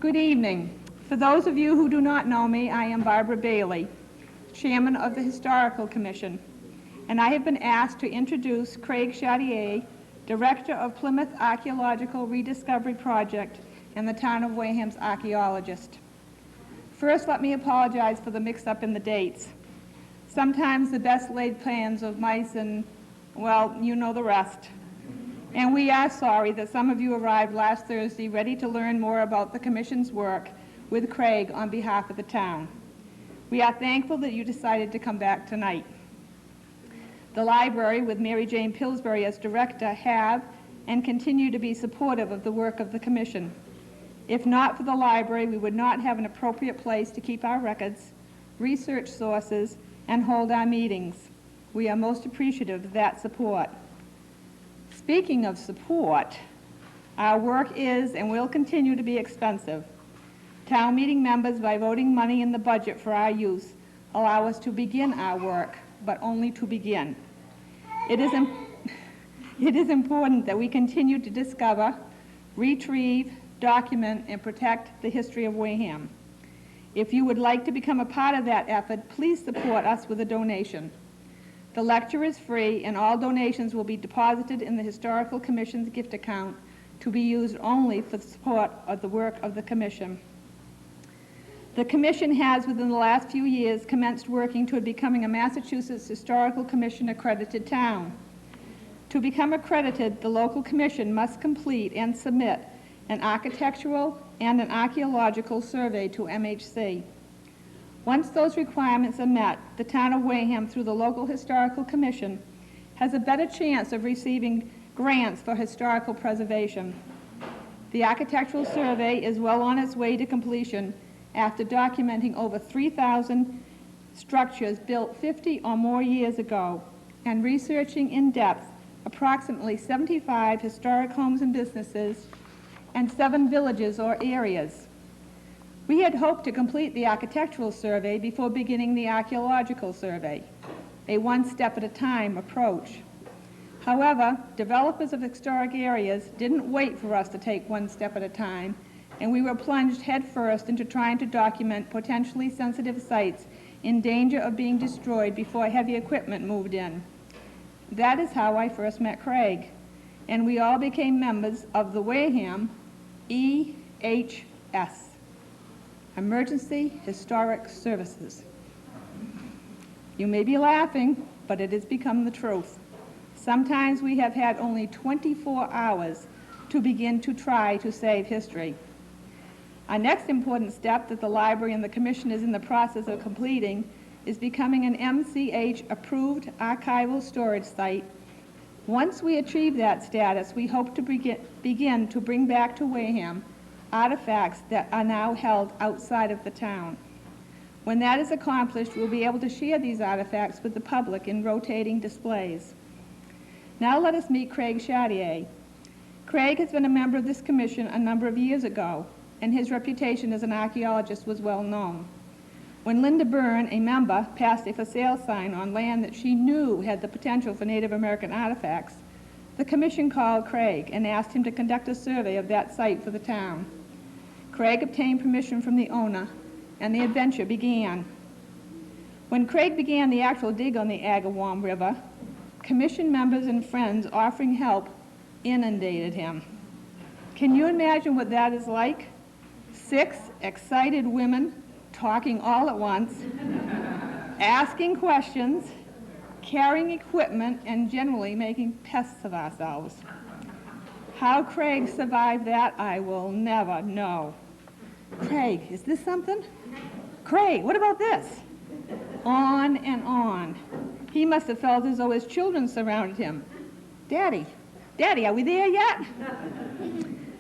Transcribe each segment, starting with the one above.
Good evening. For those of you who do not know me, I am Barbara Bailey, Chairman of the Historical Commission, and I have been asked to introduce Craig Chartier, Director of Plymouth Archaeological Rediscovery Project and the town of Wareham's archaeologist. First, let me apologize for the mix-up in the dates. Sometimes the best laid plans of mice and, well, you know the rest. And we are sorry that some of you arrived last Thursday ready to learn more about the Commission's work with Craig on behalf of the town. We are thankful that you decided to come back tonight. The library, with Mary Jane Pillsbury as director, have and continue to be supportive of the work of the Commission. If not for the library, we would not have an appropriate place to keep our records, research sources, and hold our meetings. We are most appreciative of that support. Speaking of support, our work is and will continue to be expensive. Town meeting members, by voting money in the budget for our use, allow us to begin our work, but only to begin. It is important that we continue to discover, retrieve, document, and protect the history of Wareham. If you would like to become a part of that effort, please support us with a donation. The lecture is free, and all donations will be deposited in the Historical Commission's gift account to be used only for the support of the work of the Commission. The Commission has, within the last few years, commenced working toward becoming a Massachusetts Historical Commission accredited town. To become accredited, the local commission must complete and submit an architectural and an archaeological survey to MHC. Once those requirements are met, the town of Wareham, through the local historical commission, has a better chance of receiving grants for historical preservation. The architectural survey is well on its way to completion after documenting over 3,000 structures built 50 or more years ago and researching in depth approximately 75 historic homes and businesses and 7 villages or areas. We had hoped to complete the architectural survey before beginning the archaeological survey, a one-step-at-a-time approach. However, developers of historic areas didn't wait for us to take one step at a time, and we were plunged headfirst into trying to document potentially sensitive sites in danger of being destroyed before heavy equipment moved in. That is how I first met Craig, and we all became members of the Wareham EHS, Emergency Historic Services. You may be laughing, but it has become the truth. Sometimes we have had only 24 hours to begin to try to save history. Our next important step that the library and the commission is in the process of completing is becoming an MCH-approved archival storage site. Once we achieve that status, we hope to begin to bring back to Wareham artifacts that are now held outside of the town. When that is accomplished, we'll be able to share these artifacts with the public in rotating displays. Now let us meet Craig Chartier. Craig has been a member of this commission a number of years ago, and his reputation as an archaeologist was well known. When Linda Byrne, a member, passed a for sale sign on land that she knew had the potential for Native American artifacts, the commission called Craig and asked him to conduct a survey of that site for the town. Craig obtained permission from the owner, and the adventure began. When Craig began the actual dig on the Agawam River, commission members and friends offering help inundated him. Can you imagine what that is like? 6 excited women talking all at once, asking questions, carrying equipment, and generally making pests of ourselves. How Craig survived that, I will never know. Craig, is this something? Craig, what about this? On and on. He must have felt as though his children surrounded him. Daddy, are we there yet?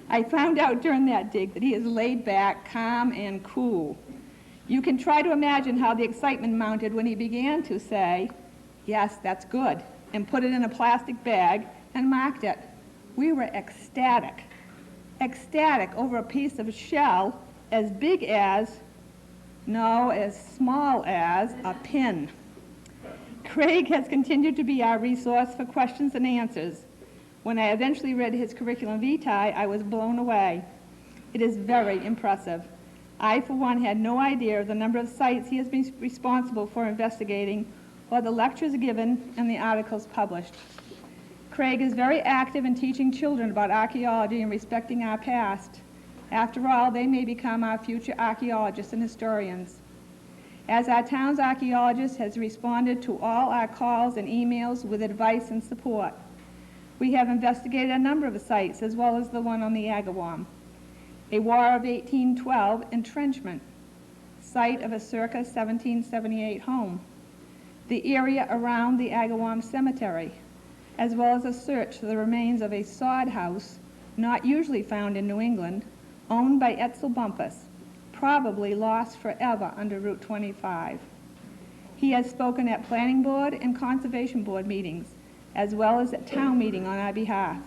I found out during that dig that he is laid back, calm, and cool. You can try to imagine how the excitement mounted when he began to say, "Yes, that's good," and put it in a plastic bag and marked it. We were ecstatic over a piece of shell as big as, no, as small as a pin. Craig has continued to be our resource for questions and answers. When I eventually read his curriculum vitae, I was blown away. It is very impressive. I, for one, had no idea of the number of sites he has been responsible for investigating, or the lectures given and the articles published. Craig is very active in teaching children about archaeology and respecting our past. After all, they may become our future archaeologists and historians. As our town's archaeologist has responded to all our calls and emails with advice and support. We have investigated a number of sites, as well as the one on the Agawam. A War of 1812 entrenchment, site of a circa 1778 home. The area around the Agawam Cemetery, as well as a search for the remains of a sod house, not usually found in New England, owned by Etzel Bumpus, probably lost forever under Route 25. He has spoken at Planning Board and Conservation Board meetings, as well as at town meeting on our behalf.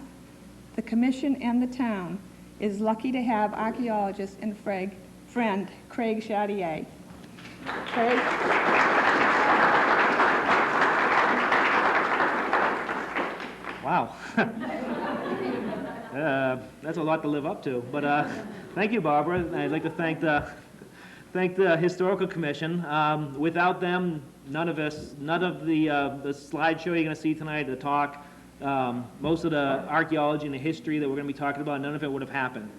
The Commission and the town is lucky to have archaeologist and friend Craig Chartier. Craig? Wow. That's a lot to live up to, but thank you, Barbara. I'd like to thank the Historical Commission. Without them, none of the slideshow you're going to see tonight, the talk, most of the archaeology and the history that we're going to be talking about, none of it would have happened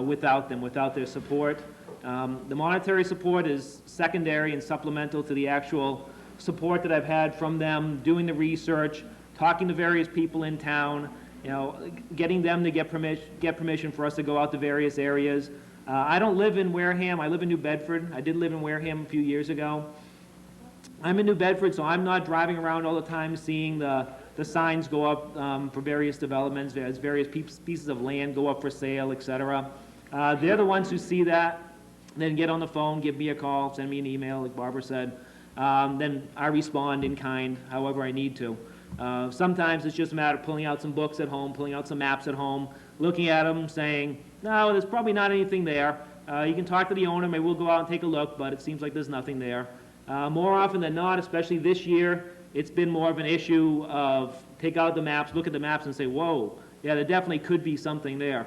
without them, without their support. The monetary support is secondary and supplemental to the actual support that I've had from them, doing the research, talking to various people in town, getting them to get permission for us to go out to various areas. I don't live in Wareham. I live in New Bedford. I did live in Wareham a few years ago. I'm in New Bedford, so I'm not driving around all the time seeing the signs go up for various developments, as various pieces of land go up for sale, etc. They're the ones who see that, then get on the phone, give me a call, send me an email, like Barbara said. Then I respond in kind, however I need to. Sometimes it's just a matter of pulling out some books at home, pulling out some maps at home, looking at them, saying, no, there's probably not anything there. You can talk to the owner, maybe we'll go out and take a look, but it seems like there's nothing there. More often than not, especially this year, it's been more of an issue of take out the maps, look at the maps and say, whoa, yeah, there definitely could be something there.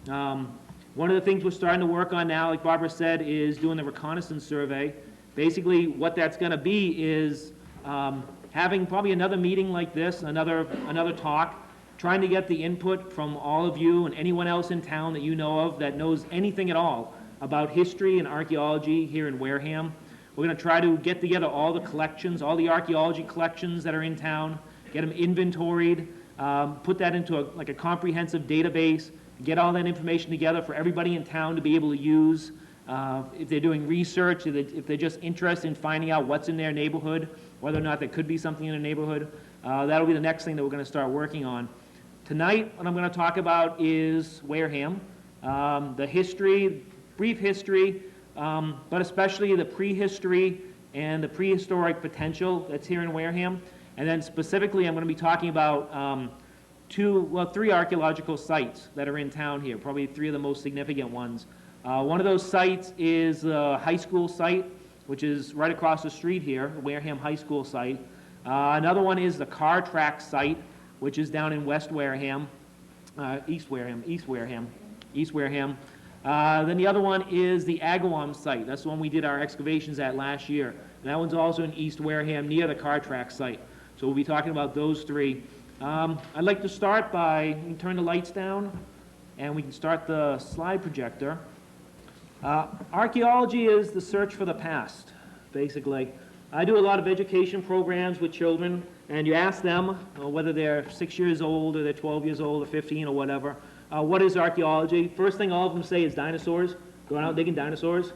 One of the things we're starting to work on now, like Barbara said, is doing the reconnaissance survey. Basically, what that's going to be is having probably another meeting like this, another talk, trying to get the input from all of you and anyone else in town that you know of that knows anything at all about history and archaeology here in Wareham. We're going to try to get together all the collections, all the archaeology collections that are in town, get them inventoried, put that into a comprehensive database, get all that information together for everybody in town to be able to use. If they're doing research, if they're just interested in finding out what's in their neighborhood, whether or not there could be something in their neighborhood, that'll be the next thing that we're going to start working on. Tonight, what I'm going to talk about is Wareham, the history, brief history, but especially the prehistory and the prehistoric potential that's here in Wareham. And then specifically, I'm going to be talking about three archaeological sites that are in town here, probably three of the most significant ones. One of those sites is a high school site, which is right across the street here, Wareham High School site. Another one is the car track site, which is down in East Wareham. Then the other one is the Agawam site. That's the one we did our excavations at last year. And that one's also in East Wareham near the car track site. So we'll be talking about those three. I'd like to start by, you can turn the lights down, and we can start the slide projector. Archaeology is the search for the past, basically. I do a lot of education programs with children, and you ask them, whether they're 6 years old or they're 12 years old or 15 or whatever, what is archaeology? First thing all of them say is dinosaurs, going out digging dinosaurs.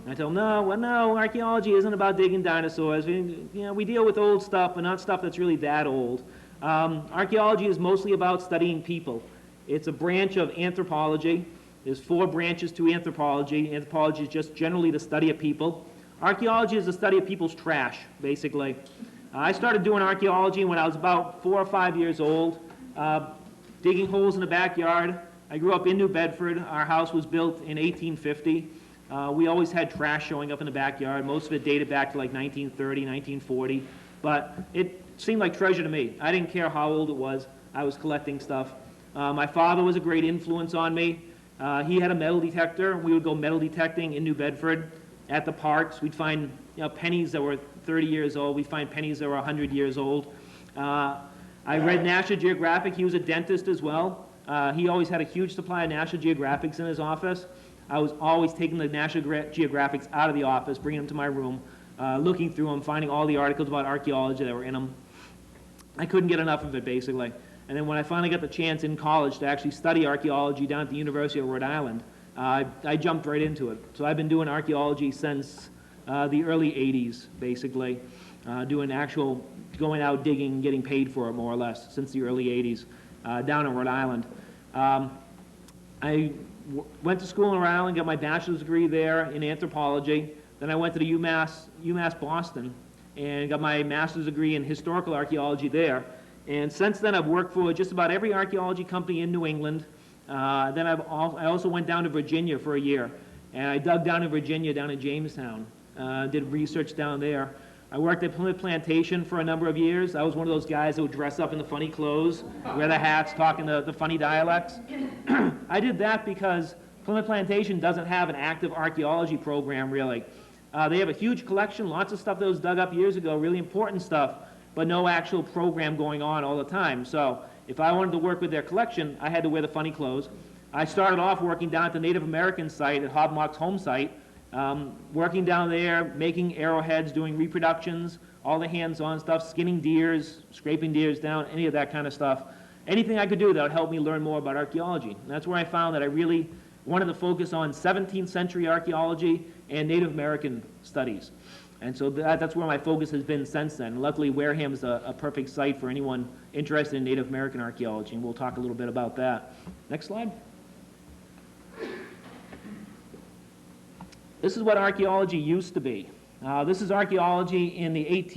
And I tell them, no, archaeology isn't about digging dinosaurs. We deal with old stuff, but not stuff that's really that old. Archaeology is mostly about studying people. It's a branch of anthropology. There's 4 branches to anthropology. Anthropology is just generally the study of people. Archaeology is the study of people's trash, basically. I started doing archaeology when I was about 4 or 5 years old, digging holes in the backyard. I grew up in New Bedford. Our house was built in 1850. We always had trash showing up in the backyard. Most of it dated back to like 1930, 1940. But it seemed like treasure to me. I didn't care how old it was. I was collecting stuff. My father was a great influence on me. He had a metal detector. We would go metal detecting in New Bedford at the parks. We'd find pennies that were 30 years old. We'd find pennies that were 100 years old. I read National Geographic. He was a dentist as well. He always had a huge supply of National Geographics in his office. I was always taking the National Geographics out of the office, bringing them to my room, looking through them, finding all the articles about archaeology that were in them. I couldn't get enough of it, basically. And then when I finally got the chance in college to actually study archaeology down at the University of Rhode Island, I jumped right into it. So I've been doing archaeology since the early 80s, basically, doing actual, going out digging, getting paid for it, more or less, since the early 80s, down in Rhode Island. I went to school in Rhode Island, got my bachelor's degree there in anthropology. Then I went to the UMass Boston and got my master's degree in historical archaeology there. And since then, I've worked for just about every archaeology company in New England. Then I also went down to Virginia for a year, and I dug down in Virginia, down in Jamestown, did research down there. I worked at Plymouth Plantation for a number of years. I was one of those guys that would dress up in the funny clothes, wear the hats, talking the funny dialects. I did that because Plymouth Plantation doesn't have an active archaeology program, really. They have a huge collection, lots of stuff that was dug up years ago, really important stuff, but no actual program going on all the time. So if I wanted to work with their collection, I had to wear the funny clothes. I started off working down at the Native American site at Hobmock's home site, working down there, making arrowheads, doing reproductions, all the hands-on stuff, skinning deers, scraping deers down, any of that kind of stuff. Anything I could do that would help me learn more about archaeology. And that's where I found that I really wanted to focus on 17th century archaeology and Native American studies. And so that's where my focus has been since then. And luckily, Wareham's a perfect site for anyone interested in Native American archaeology, and we'll talk a little bit about that. Next slide. This is what archaeology used to be. This is archaeology in the late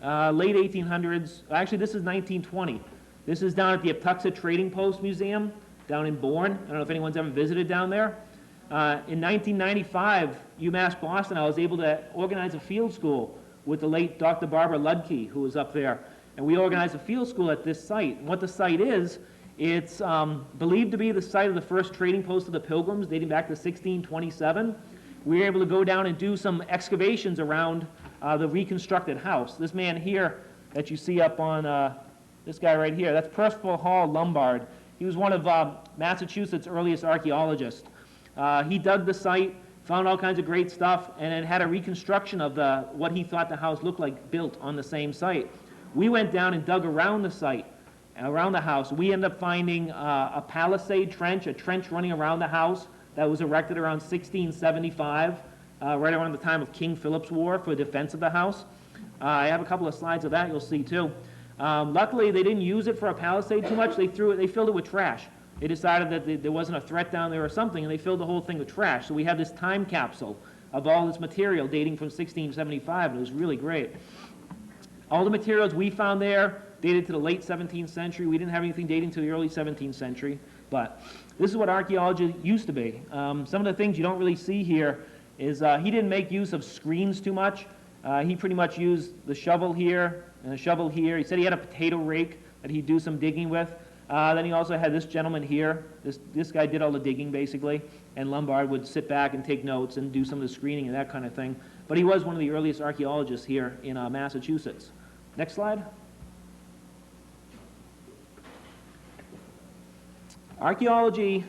1800s. Actually, this is 1920. This is down at the Avoca Trading Post Museum down in Bourne. I don't know if anyone's ever visited down there. In 1995, UMass Boston, I was able to organize a field school with the late Dr. Barbara Ludke, who was up there. And we organized a field school at this site. And what the site is, it's believed to be the site of the first trading post of the Pilgrims, dating back to 1627. We were able to go down and do some excavations around the reconstructed house. This man here that you see up on, this guy right here, that's Percival Hall Lombard. He was one of Massachusetts' earliest archaeologists. He dug the site, found all kinds of great stuff, and then had a reconstruction of what he thought the house looked like built on the same site. We went down and dug around the site, around the house. We ended up finding a palisade trench, a trench running around the house that was erected around 1675, right around the time of King Philip's War for defense of the house. I have a couple of slides of that you'll see too. Luckily, they didn't use it for a palisade too much. They filled it with trash. They decided that there wasn't a threat down there or something, and they filled the whole thing with trash. So we have this time capsule of all this material dating from 1675, and it was really great. All the materials we found there dated to the late 17th century. We didn't have anything dating to the early 17th century, but this is what archaeology used to be. Some of the things you don't really see here is he didn't make use of screens too much. He pretty much used the shovel here and the shovel here. He said he had a potato rake that he'd do some digging with. Then he also had this gentleman here. This guy did all the digging, basically, and Lombard would sit back and take notes and do some of the screening and that kind of thing. But he was one of the earliest archaeologists here in Massachusetts. Next slide. Archaeology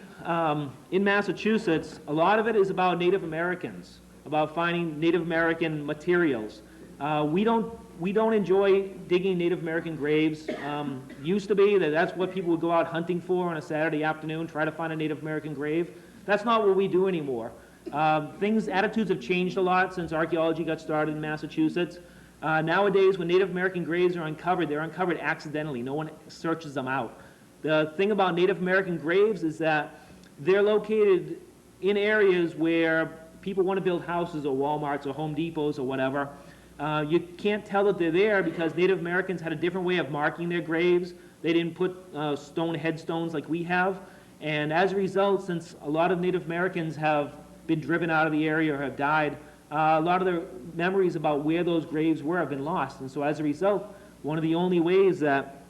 in Massachusetts, a lot of it is about Native Americans, about finding Native American materials. We don't enjoy digging Native American graves. Used to be that's what people would go out hunting for on a Saturday afternoon, try to find a Native American grave. That's not what we do anymore. Attitudes have changed a lot since archaeology got started in Massachusetts. Nowadays, when Native American graves are uncovered, they're uncovered accidentally. No one searches them out. The thing about Native American graves is that they're located in areas where people want to build houses or Walmarts or Home Depots or whatever. You can't tell that they're there because Native Americans had a different way of marking their graves. They didn't put stone headstones like we have. And as a result, since a lot of Native Americans have been driven out of the area or have died, a lot of their memories about where those graves were have been lost. And so as a result, one of the only ways that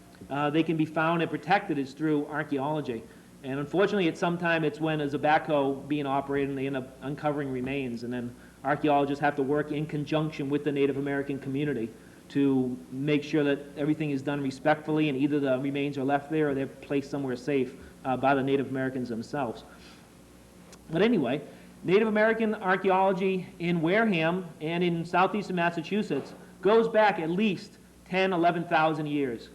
they can be found and protected is through archaeology. And unfortunately, sometimes it's when there's a backhoe being operated and they end up uncovering remains, and then archaeologists have to work in conjunction with the Native American community to make sure that everything is done respectfully and either the remains are left there or they're placed somewhere safe by the Native Americans themselves. But anyway, Native American archaeology in Wareham and in southeastern Massachusetts goes back at least 10, 11,000 years.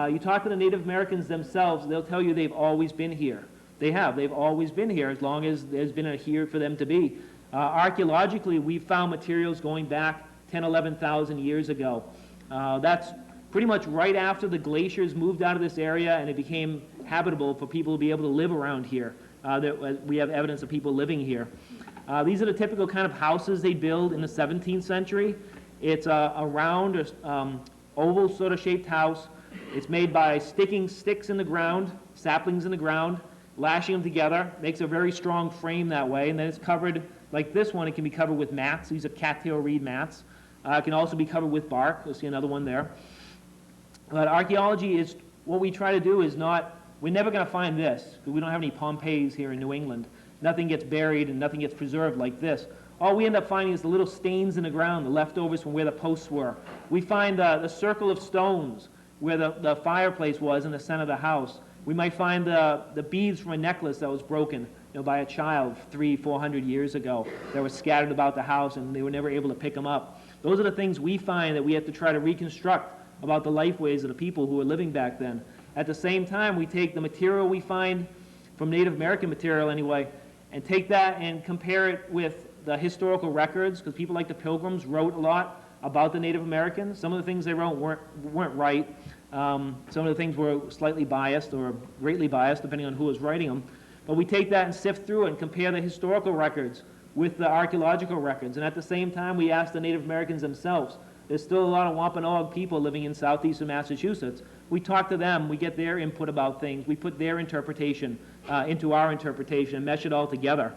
You talk to the Native Americans themselves, they'll tell you they've always been here. They have. They've always been here as long as there's been a here for them to be. Archaeologically, we've found materials going back 10, 11,000 years ago. That's pretty much right after the glaciers moved out of this area and it became habitable for people to be able to live around here. We have evidence of people living here. These are the typical kind of houses they build in the 17th century. It's a round, oval sort of shaped house. It's made by sticking sticks in the ground, saplings in the ground, lashing them together, makes a very strong frame that way, and then it's covered, like this one, it can be covered with mats. These are cattail reed mats. It can also be covered with bark. You'll see another one there. But archaeology is, what we try to do is not, we're never going to find this, because we don't have any Pompeii's here in New England. Nothing gets buried and nothing gets preserved like this. All we end up finding is the little stains in the ground, the leftovers from where the posts were. We find the circle of stones where the fireplace was in the center of the house. We might find the beads from a necklace that was broken by a child 300-400 years ago that were scattered about the house and they were never able to pick them up. Those are the things we find that we have to try to reconstruct about the lifeways of the people who were living back then. At the same time, we take the material we find from Native American material anyway, and take that and compare it with the historical records, because people like the Pilgrims wrote a lot about the Native Americans. Some of the things they wrote weren't right. Some of the things were slightly biased or greatly biased, depending on who was writing them. But we take that and sift through it and compare the historical records with the archaeological records. And at the same time, we ask the Native Americans themselves. There's still a lot of Wampanoag people living in southeastern Massachusetts. We talk to them, we get their input about things, we put their interpretation into our interpretation and mesh it all together.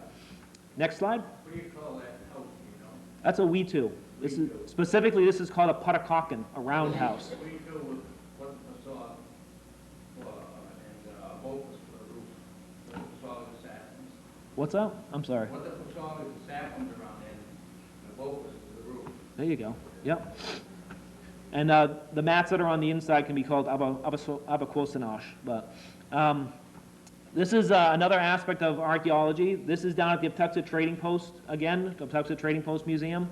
Next slide. What do you call that house, you know? That's a wetu. Specifically, this is called a puttercocken, a round house. What do you do with what the facade and Avoca for the roof? What the facade is the saplings? What's up? I'm sorry. What the facade is the saplings around there, and Avoca is the roof. There you go. Yep. And the mats that are on the inside can be called abaquosinash. But this is another aspect of archaeology. This is down at the Patuxent Trading Post again, the Patuxent Trading Post Museum.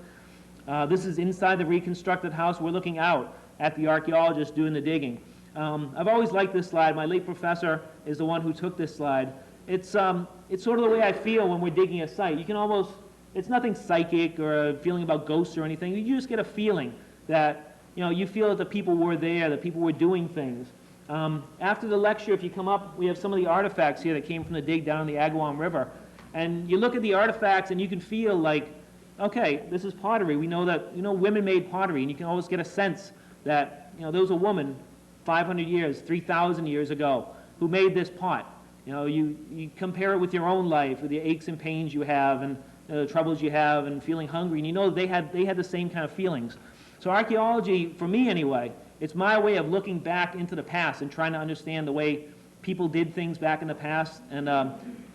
This is inside the reconstructed house. We're looking out at the archaeologists doing the digging. I've always liked this slide. My late professor is the one who took this slide. It's sort of the way I feel when we're digging a site. You can almost, it's nothing psychic or a feeling about ghosts or anything. You just get a feeling that, you feel that the people were there, that people were doing things. After the lecture, if you come up, we have some of the artifacts here that came from the dig down in the Agawam River. And you look at the artifacts and you can feel like, okay, this is pottery. We know that, women made pottery, and you can always get a sense that, there was a woman 500 years, 3,000 years ago who made this pot. You compare it with your own life, with the aches and pains you have and the troubles you have and feeling hungry, and you know they had the same kind of feelings. So archaeology, for me anyway, it's my way of looking back into the past and trying to understand the way people did things back in the past and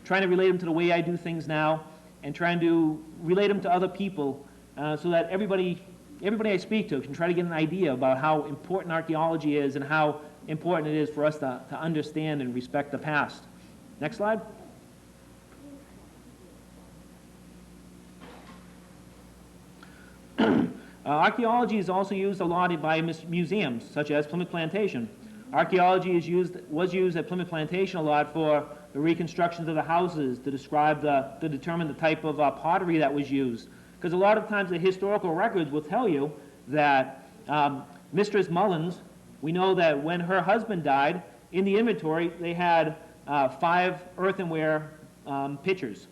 trying to relate them to the way I do things now and trying to relate them to other people so that everybody I speak to can try to get an idea about how important archaeology is and how important it is for us to understand and respect the past. Next slide. Archaeology is also used a lot by museums, such as Plymouth Plantation. Archaeology was used at Plymouth Plantation a lot for the reconstructions of the houses, to describe to determine the type of pottery that was used. Because a lot of times the historical records will tell you that Mistress Mullins, we know that when her husband died, in the inventory they had 5 earthenware pitchers.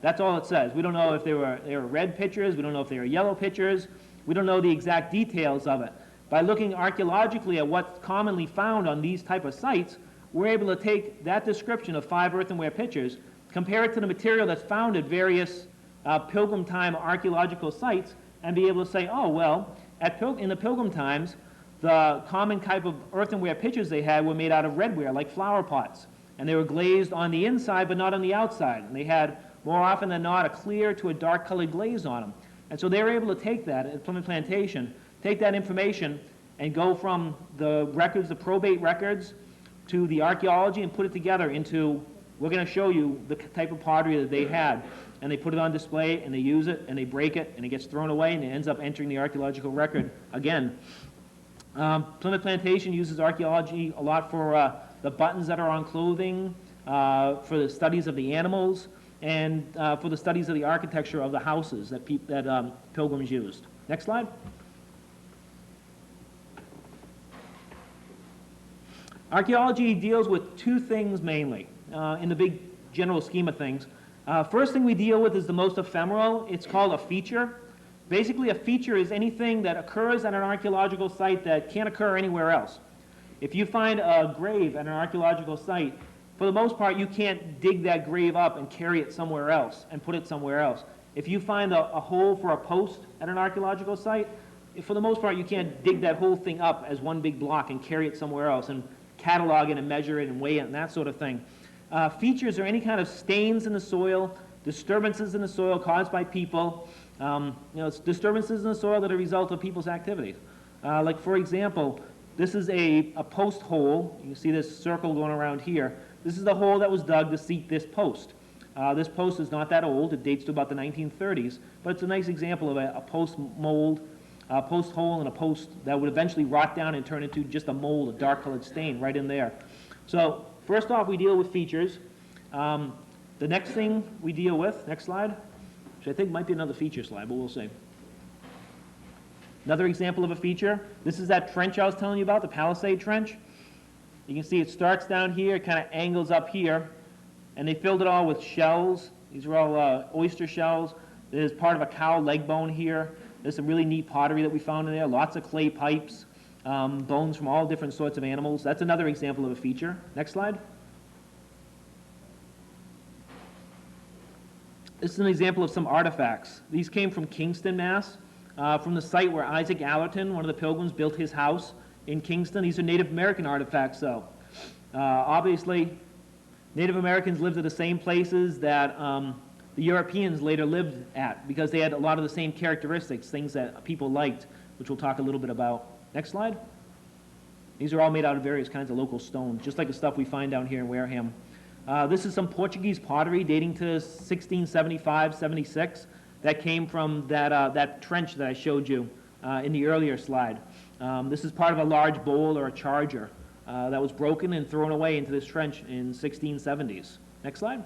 That's all it says. We don't know if they were red pitchers, we don't know if they were yellow pitchers, we don't know the exact details of it. By looking archaeologically at what's commonly found on these type of sites, we're able to take that description of 5 earthenware pitchers, compare it to the material that's found at various Pilgrim time archaeological sites, and be able to say, oh, well, in the Pilgrim times, the common type of earthenware pitchers they had were made out of redware, like flower pots. and they were glazed on the inside but not on the outside. And they had, more often than not, a clear to a dark colored glaze on them. And so they were able to take that at Plymouth Plantation, take that information and go from the records, the probate records, to the archaeology and put it together into, we're going to show you the type of pottery that they had. And they put it on display, and they use it, and they break it, and it gets thrown away, and it ends up entering the archaeological record again. Plymouth Plantation uses archaeology a lot for the buttons that are on clothing, for the studies of the animals, and for the studies of the architecture of the houses that pilgrims used. Next slide. Archaeology deals with two things mainly in the big general scheme of things. First thing we deal with is the most ephemeral. It's called a feature. Basically, a feature is anything that occurs at an archaeological site that can't occur anywhere else. If you find a grave at an archaeological site, for the most part, you can't dig that grave up and carry it somewhere else and put it somewhere else. If you find a hole for a post at an archaeological site, for the most part, you can't dig that whole thing up as one big block and carry it somewhere else and catalog it and measure it and weigh it and that sort of thing. Features are any kind of stains in the soil, disturbances in the soil caused by people, it's disturbances in the soil that are a result of people's activities. Like, for example, this is a post hole. You can see this circle going around here. This is the hole that was dug to seat this post. This post is not that old. It dates to about the 1930s, but it's a nice example of a post mold, a post hole and a post that would eventually rot down and turn into just a mold, a dark-colored stain right in there. So first off, we deal with features. The next thing we deal with, next slide, which I think might be another feature slide, but we'll see. Another example of a feature, this is that trench I was telling you about, the Palisade Trench. You can see it starts down here, it kind of angles up here, and they filled it all with shells. These are all oyster shells. There's part of a cow leg bone here. There's some really neat pottery that we found in there, lots of clay pipes, bones from all different sorts of animals. That's another example of a feature. Next slide. This is an example of some artifacts. These came from Kingston, Mass., from the site where Isaac Allerton, one of the pilgrims, built his house in Kingston. These are Native American artifacts, though. Obviously, Native Americans lived at the same places that the Europeans later lived at, because they had a lot of the same characteristics, things that people liked, which we'll talk a little bit about. Next slide. These are all made out of various kinds of local stones, just like the stuff we find down here in Wareham. This is some Portuguese pottery dating to 1675, 76. That came from that trench that I showed you in the earlier slide. This is part of a large bowl or a charger that was broken and thrown away into this trench in 1670s. Next slide.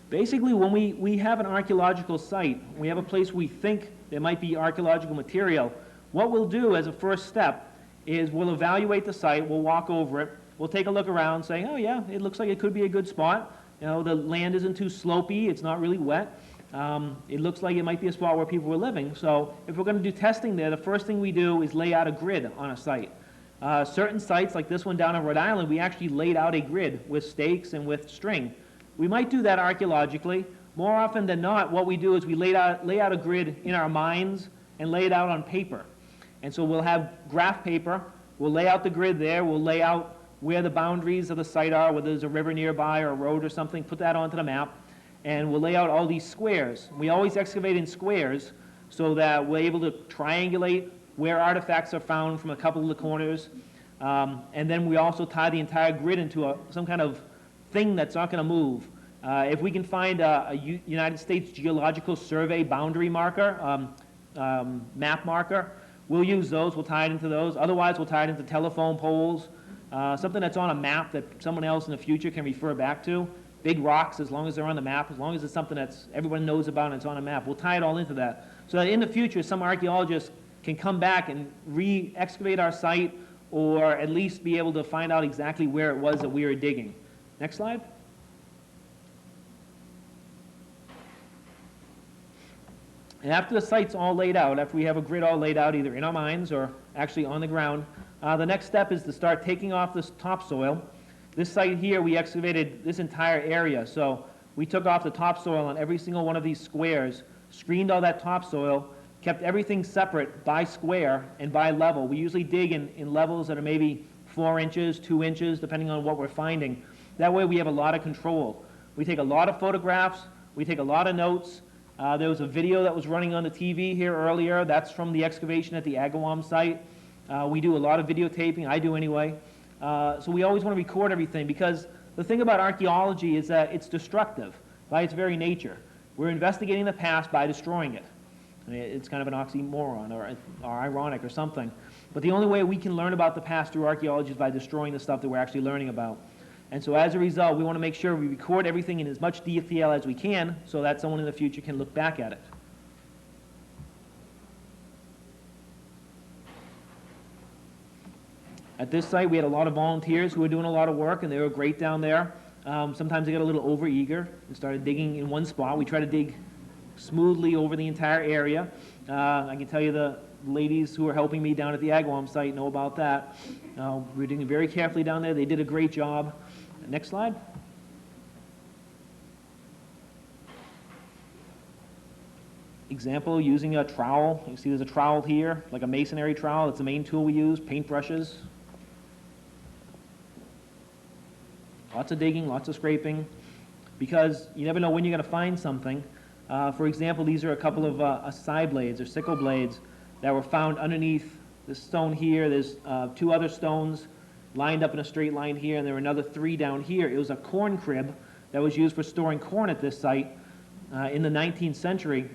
Basically, when we have an archaeological site, we have a place we think there might be archaeological material, what we'll do as a first step is we'll evaluate the site, we'll walk over it, we'll take a look around saying, oh yeah, it looks like it could be a good spot. You know, the land isn't too slopey, it's not really wet. It looks like it might be a spot where people were living. So if we're going to do testing there, the first thing we do is lay out a grid on a site. Certain sites, like this one down in Rhode Island, we actually laid out a grid with stakes and with string. We might do that archaeologically. More often than not, what we do is we lay out a grid in our minds and lay it out on paper. And so we'll have graph paper, we'll lay out the grid there, we'll lay out where the boundaries of the site are, whether there's a river nearby or a road or something, put that onto the map, and we'll lay out all these squares. We always excavate in squares so that we're able to triangulate where artifacts are found from a couple of the corners, and then we also tie the entire grid into some kind of thing that's not going to move. If we can find a United States Geological Survey boundary marker, map marker, we'll use those, we'll tie it into those. Otherwise, we'll tie it into telephone poles, something that's on a map that someone else in the future can refer back to. Big rocks, as long as they're on the map, as long as it's something that's everyone knows about and it's on a map, we'll tie it all into that. So that in the future, some archaeologists can come back and re-excavate our site, or at least be able to find out exactly where it was that we were digging. Next slide. And after the site's all laid out, after we have a grid all laid out either in our minds or actually on the ground, the next step is to start taking off this topsoil. This site here, we excavated this entire area, so we took off the topsoil on every single one of these squares, screened all that topsoil, kept everything separate by square and by level. We usually dig in levels that are maybe 4 inches, 2 inches, depending on what we're finding. That way we have a lot of control. We take a lot of photographs, we take a lot of notes. There was a video that was running on the TV here earlier. That's from the excavation at the Agawam site. We do a lot of videotaping, I do anyway. So we always want to record everything, because the thing about archaeology is that it's destructive by its very nature. We're investigating the past by destroying it. I mean, it's kind of an oxymoron or ironic or something. But the only way we can learn about the past through archaeology is by destroying the stuff that we're actually learning about. And so as a result, we want to make sure we record everything in as much detail as we can so that someone in the future can look back at it. At this site, we had a lot of volunteers who were doing a lot of work, and they were great down there. Sometimes they got a little overeager and started digging in one spot. We try to dig smoothly over the entire area. I can tell you the ladies who are helping me down at the Agawam site know about that. We were digging very carefully down there. They did a great job. Next slide. Example, using a trowel. You see there's a trowel here, like a masonry trowel. It's the main tool we use, paintbrushes. Lots of digging, lots of scraping, because you never know when you're going to find something. For example, these are a couple of side blades or sickle blades that were found underneath this stone here. There's 2 other stones lined up in a straight line here, and there were another 3 down here. It was a corn crib that was used for storing corn at this site in the 19th century.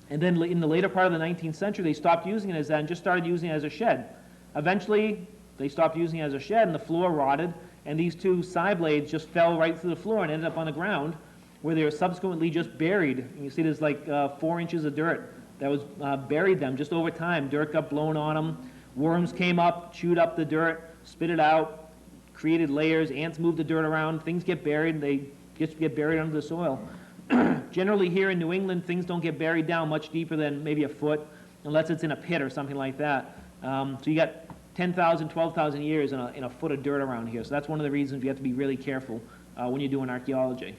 And then in the later part of the 19th century, they stopped using it as that and just started using it as a shed. Eventually, they stopped using it as a shed, and the floor rotted, and these 2 side blades just fell right through the floor and ended up on the ground, where they were subsequently just buried. And you see there's like 4 inches of dirt that was buried them just over time. Dirt got blown on them. Worms came up, chewed up the dirt, spit it out, created layers. Ants moved the dirt around. Things get buried. They just get buried under the soil. Generally here in New England, things don't get buried down much deeper than maybe a foot, unless it's in a pit or something like that. So you got 10,000, 12,000 years in a foot of dirt around here. So that's one of the reasons you have to be really careful when you're doing archaeology.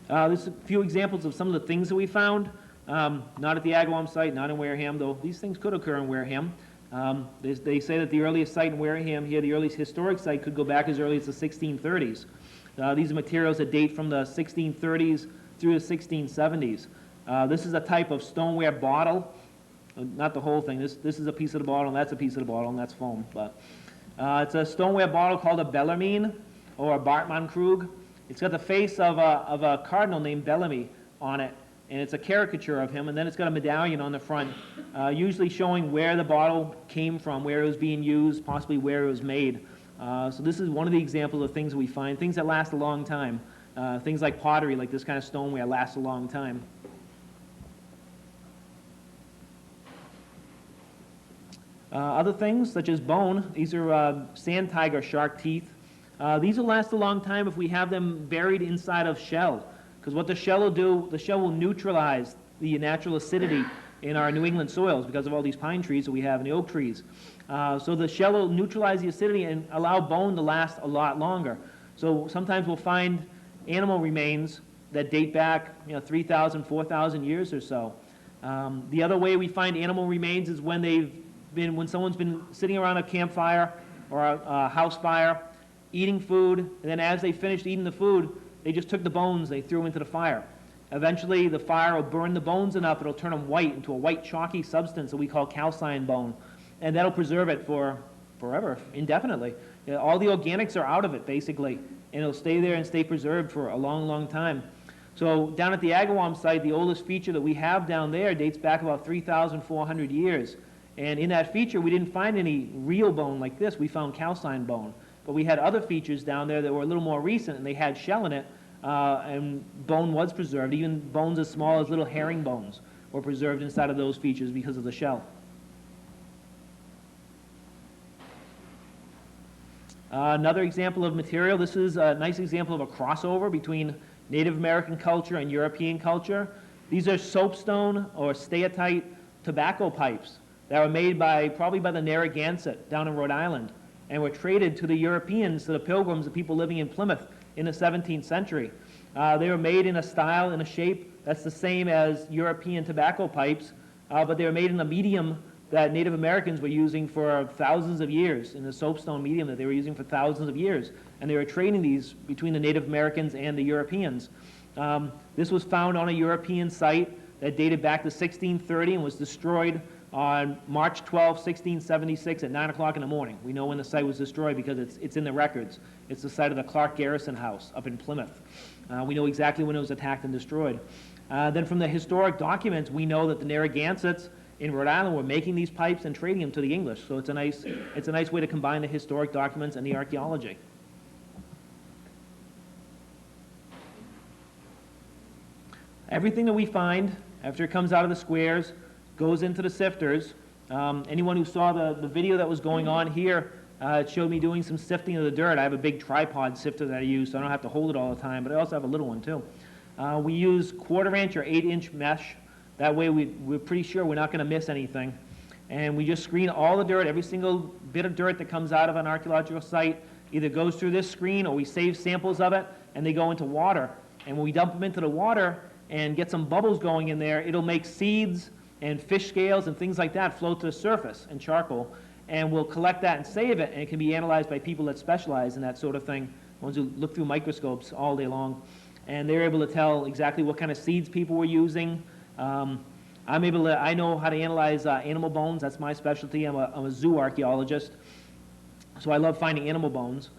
There's a few examples of some of the things that we found. Not at the Agawam site, not in Wareham, though these things could occur in Wareham. They say that the earliest site in Wareham here, the earliest historic site, could go back as early as the 1630s. These are materials that date from the 1630s through the 1670s. This is a type of stoneware bottle. Not the whole thing. This is a piece of the bottle, and that's a piece of the bottle, and that's foam. But it's a stoneware bottle called a Bellarmine, or a Bartman Krug. It's got the face of a cardinal named Bellamy on it, and it's a caricature of him, and then it's got a medallion on the front, usually showing where the bottle came from, where it was being used, possibly where it was made. So this is one of the examples of things that we find, things that last a long time. Things like pottery, like this kind of stoneware, lasts a long time. Other things, such as bone, these are sand tiger shark teeth. These will last a long time if we have them buried inside of shell, because what the shell will do, the shell will neutralize the natural acidity in our New England soils because of all these pine trees that we have and the oak trees. So the shell will neutralize the acidity and allow bone to last a lot longer. So sometimes we'll find animal remains that date back 3,000, 4,000 years or so. The other way we find animal remains is when someone's been sitting around a campfire or a house fire, eating food, and then as they finished eating the food, they just took the bones, they threw them into the fire. Eventually, the fire will burn the bones enough, it'll turn them white into a white chalky substance that we call calcined bone, and that'll preserve it for forever, indefinitely. All the organics are out of it, basically, and it'll stay there and stay preserved for a long, long time. So down at the Agawam site, the oldest feature that we have down there dates back about 3,400 years. And in that feature, we didn't find any real bone like this. We found calcined bone. But we had other features down there that were a little more recent, and they had shell in it, and bone was preserved. Even bones as small as little herring bones were preserved inside of those features because of the shell. Another example of material, this is a nice example of a crossover between Native American culture and European culture. These are soapstone or steatite tobacco pipes that were made probably by the Narragansett down in Rhode Island, and were traded to the Europeans, to the pilgrims, the people living in Plymouth in the 17th century. They were made in a style, in a shape That's the same as European tobacco pipes, but they were made in a medium that Native Americans were using for thousands of years, in the soapstone medium that they were using for thousands of years. And they were trading these between the Native Americans and the Europeans. This was found on a European site that dated back to 1630 and was destroyed on March 12, 1676 at 9 o'clock in the morning. We know when the site was destroyed because it's in the records. It's the site of the Clark Garrison House up in Plymouth. We know exactly when it was attacked and destroyed. Then from the historic documents, we know that the Narragansetts in Rhode Island were making these pipes and trading them to the English. So it's a nice way to combine the historic documents and the archaeology. Everything that we find after it comes out of the squares goes into the sifters. Anyone who saw the video that was going on here, it showed me doing some sifting of the dirt. I have a big tripod sifter that I use, so I don't have to hold it all the time, but I also have a little one too. We use 1/4 inch or 8 inch mesh. That way we're pretty sure we're not going to miss anything. And we just screen all the dirt. Every single bit of dirt that comes out of an archaeological site either goes through this screen or we save samples of it and they go into water. And when we dump them into the water and get some bubbles going in there, it'll make seeds and fish scales and things like that float to the surface in charcoal. And we'll collect that and save it, and it can be analyzed by people that specialize in that sort of thing, ones who look through microscopes all day long. And they're able to tell exactly what kind of seeds people were using. I know how to analyze animal bones. That's my specialty. I'm a zoo archaeologist, so I love finding animal bones.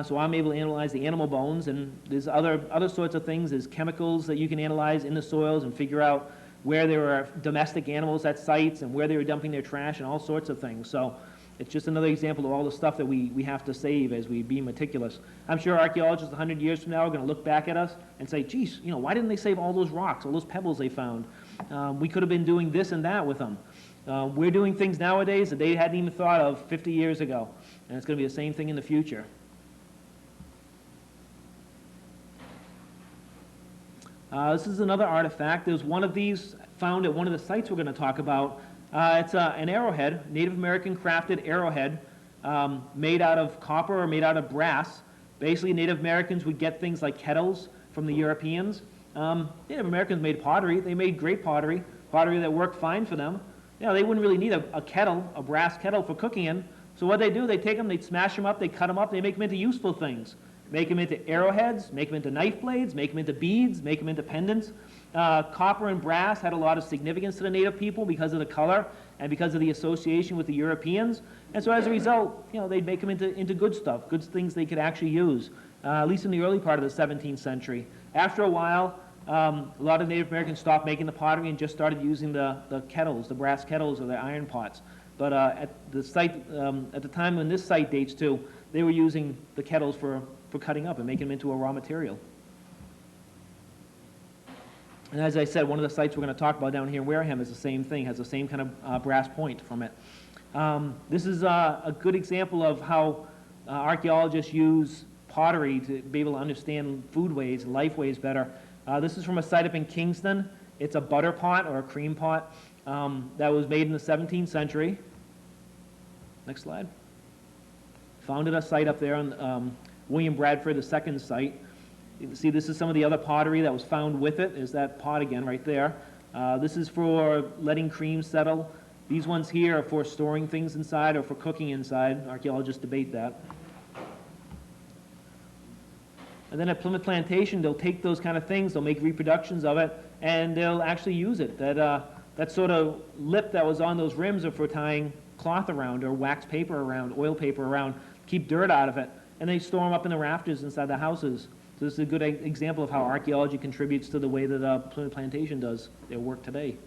So I'm able to analyze the animal bones, and there's other sorts of things. There's chemicals that you can analyze in the soils and figure out where there are domestic animals at sites and where they were dumping their trash and all sorts of things. So it's just another example of all the stuff that we have to save as we be meticulous. I'm sure archaeologists 100 years from now are going to look back at us and say, geez, why didn't they save all those rocks, all those pebbles they found? We could have been doing this and that with them. We're doing things nowadays that they hadn't even thought of 50 years ago, and it's going to be the same thing in the future. This is another artifact. There's one of these found at one of the sites we're going to talk about. It's an arrowhead, Native American crafted arrowhead, made out of copper or made out of brass. Basically, Native Americans would get things like kettles from the Europeans. Native Americans made pottery. They made great pottery that worked fine for them. They wouldn't really need a kettle, a brass kettle for cooking in. So what they do, they take them, they smash them up, they cut them up, they make them into useful things. Make them into arrowheads, make them into knife blades, make them into beads, make them into pendants. Copper and brass had a lot of significance to the native people because of the color and because of the association with the Europeans. And so as a result, they'd make them into good stuff, good things they could actually use, at least in the early part of the 17th century. After a while, a lot of Native Americans stopped making the pottery and just started using the kettles, the brass kettles or the iron pots. But at the site, at the time when this site dates to, they were using the kettles for cutting up and making them into a raw material. And as I said, one of the sites we're going to talk about down here in Wareham is the same thing, has the same kind of brass point from it. This is a good example of how archaeologists use pottery to be able to understand food ways and life ways better. This is from a site up in Kingston. It's a butter pot or a cream pot that was made in the 17th century. Next slide. Found at a site up there on William Bradford II's site. You can see this is some of the other pottery that was found with it. There's that pot again right there. This is for letting cream settle. These ones here are for storing things inside or for cooking inside. Archaeologists debate that. And then at Plymouth Plantation, they'll take those kind of things, they'll make reproductions of it, and they'll actually use it. That sort of lip that was on those rims are for tying cloth around or wax paper around, oil paper around, keep dirt out of it. And they store them up in the rafters inside the houses. So this is a good example of how archaeology contributes to the way that Plymouth Plantation does their work today.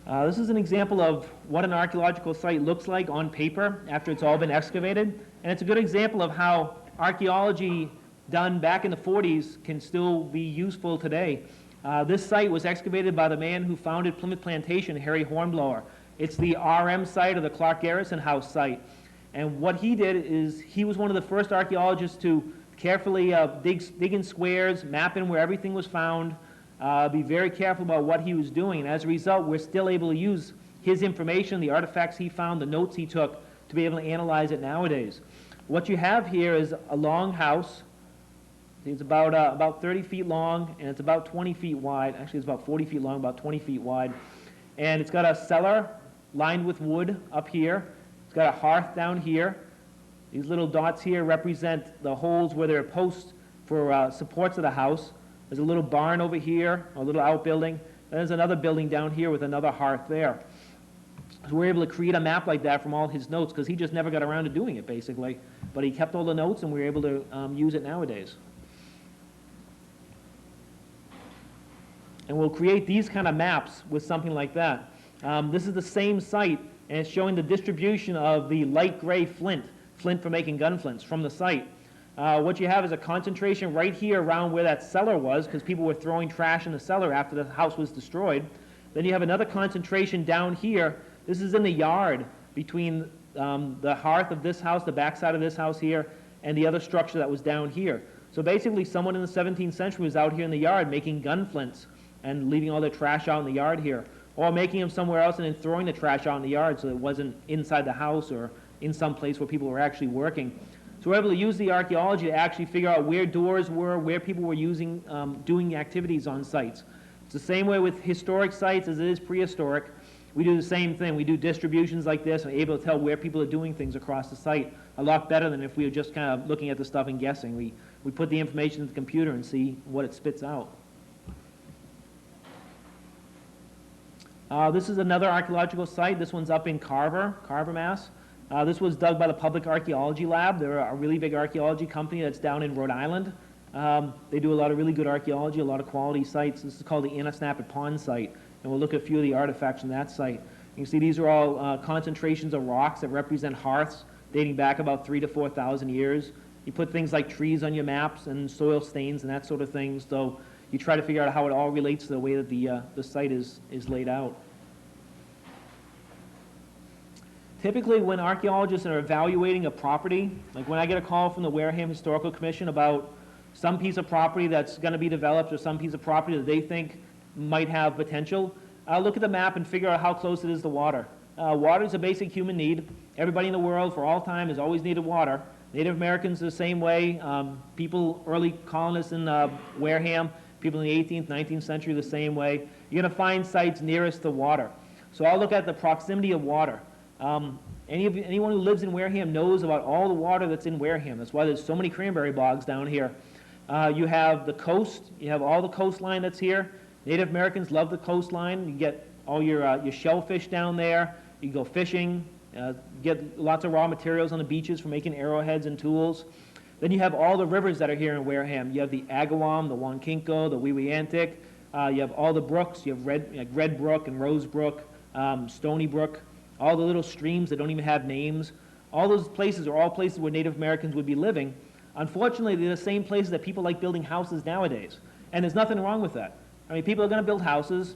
This is an example of what an archaeological site looks like on paper after it's all been excavated. And it's a good example of how archaeology done back in the 40s can still be useful today. This site was excavated by the man who founded Plymouth Plantation, Harry Hornblower. It's the RM site or the Clark Garrison House site. And what he did is he was one of the first archaeologists to carefully dig in squares, map in where everything was found, be very careful about what he was doing. And as a result, we're still able to use his information, the artifacts he found, the notes he took, to be able to analyze it nowadays. What you have here is a long house. It's about 30 feet long, and it's about 20 feet wide. Actually, it's about 40 feet long, about 20 feet wide. And it's got a cellar lined with wood up here. It's got a hearth down here. These little dots here represent the holes where there are posts for supports of the house. There's a little barn over here, a little outbuilding. And there's another building down here with another hearth there. So we're able to create a map like that from all his notes, because he just never got around to doing it, basically. But he kept all the notes, and we were able to use it nowadays. And we'll create these kind of maps with something like that. This is the same site, and it's showing the distribution of the light gray flint for making gun flints from the site. What you have is a concentration right here around where that cellar was, because people were throwing trash in the cellar after the house was destroyed. Then you have another concentration down here. This is in the yard between the hearth of this house, the backside of this house here, and the other structure that was down here. So basically, someone in the 17th century was out here in the yard making gun flints and leaving all their trash out in the yard here, or making them somewhere else and then throwing the trash out in the yard so it wasn't inside the house or in some place where people were actually working. So we're able to use the archaeology to actually figure out where doors were, where people were using, doing activities on sites. It's the same way with historic sites as it is prehistoric. We do the same thing. We do distributions like this and are able to tell where people are doing things across the site a lot better than if we were just kind of looking at the stuff and guessing. We put the information in the computer and see what it spits out. This is another archaeological site. This one's up in Carver, Mass. This was dug by the Public Archaeology Lab. They're a really big archaeology company that's down in Rhode Island. They do a lot of really good archaeology, a lot of quality sites. This is called the antisnap pond site, and we'll look at a few of the artifacts from that site. You can see these are all concentrations of rocks that represent hearths dating back about 3,000 to 4,000 years. You put things like trees on your maps and soil stains and that sort of thing, so you try to figure out how it all relates to the way that the site is laid out. Typically, when archaeologists are evaluating a property, like when I get a call from the Wareham Historical Commission about some piece of property that's going to be developed or some piece of property that they think might have potential, I'll look at the map and figure out how close it is to water. Water is a basic human need. Everybody in the world for all time has always needed water. Native Americans the same way. People, early colonists in Wareham, people in the 18th, 19th century the same way. You're going to find sites nearest to water. So I'll look at the proximity of water. Anyone who lives in Wareham knows about all the water that's in Wareham. That's why there's so many cranberry bogs down here. You have the coast. You have all the coastline that's here. Native Americans love the coastline. You get all your shellfish down there. You go fishing. Get lots of raw materials on the beaches for making arrowheads and tools. Then you have all the rivers that are here in Wareham. You have the Agawam, the Wankinko, the Weweantic. You have all the brooks. You have Red Brook and Rose Brook, Stony Brook. All the little streams that don't even have names. All those places are all places where Native Americans would be living. Unfortunately, they're the same places that people like building houses nowadays. And there's nothing wrong with that. I mean, people are going to build houses.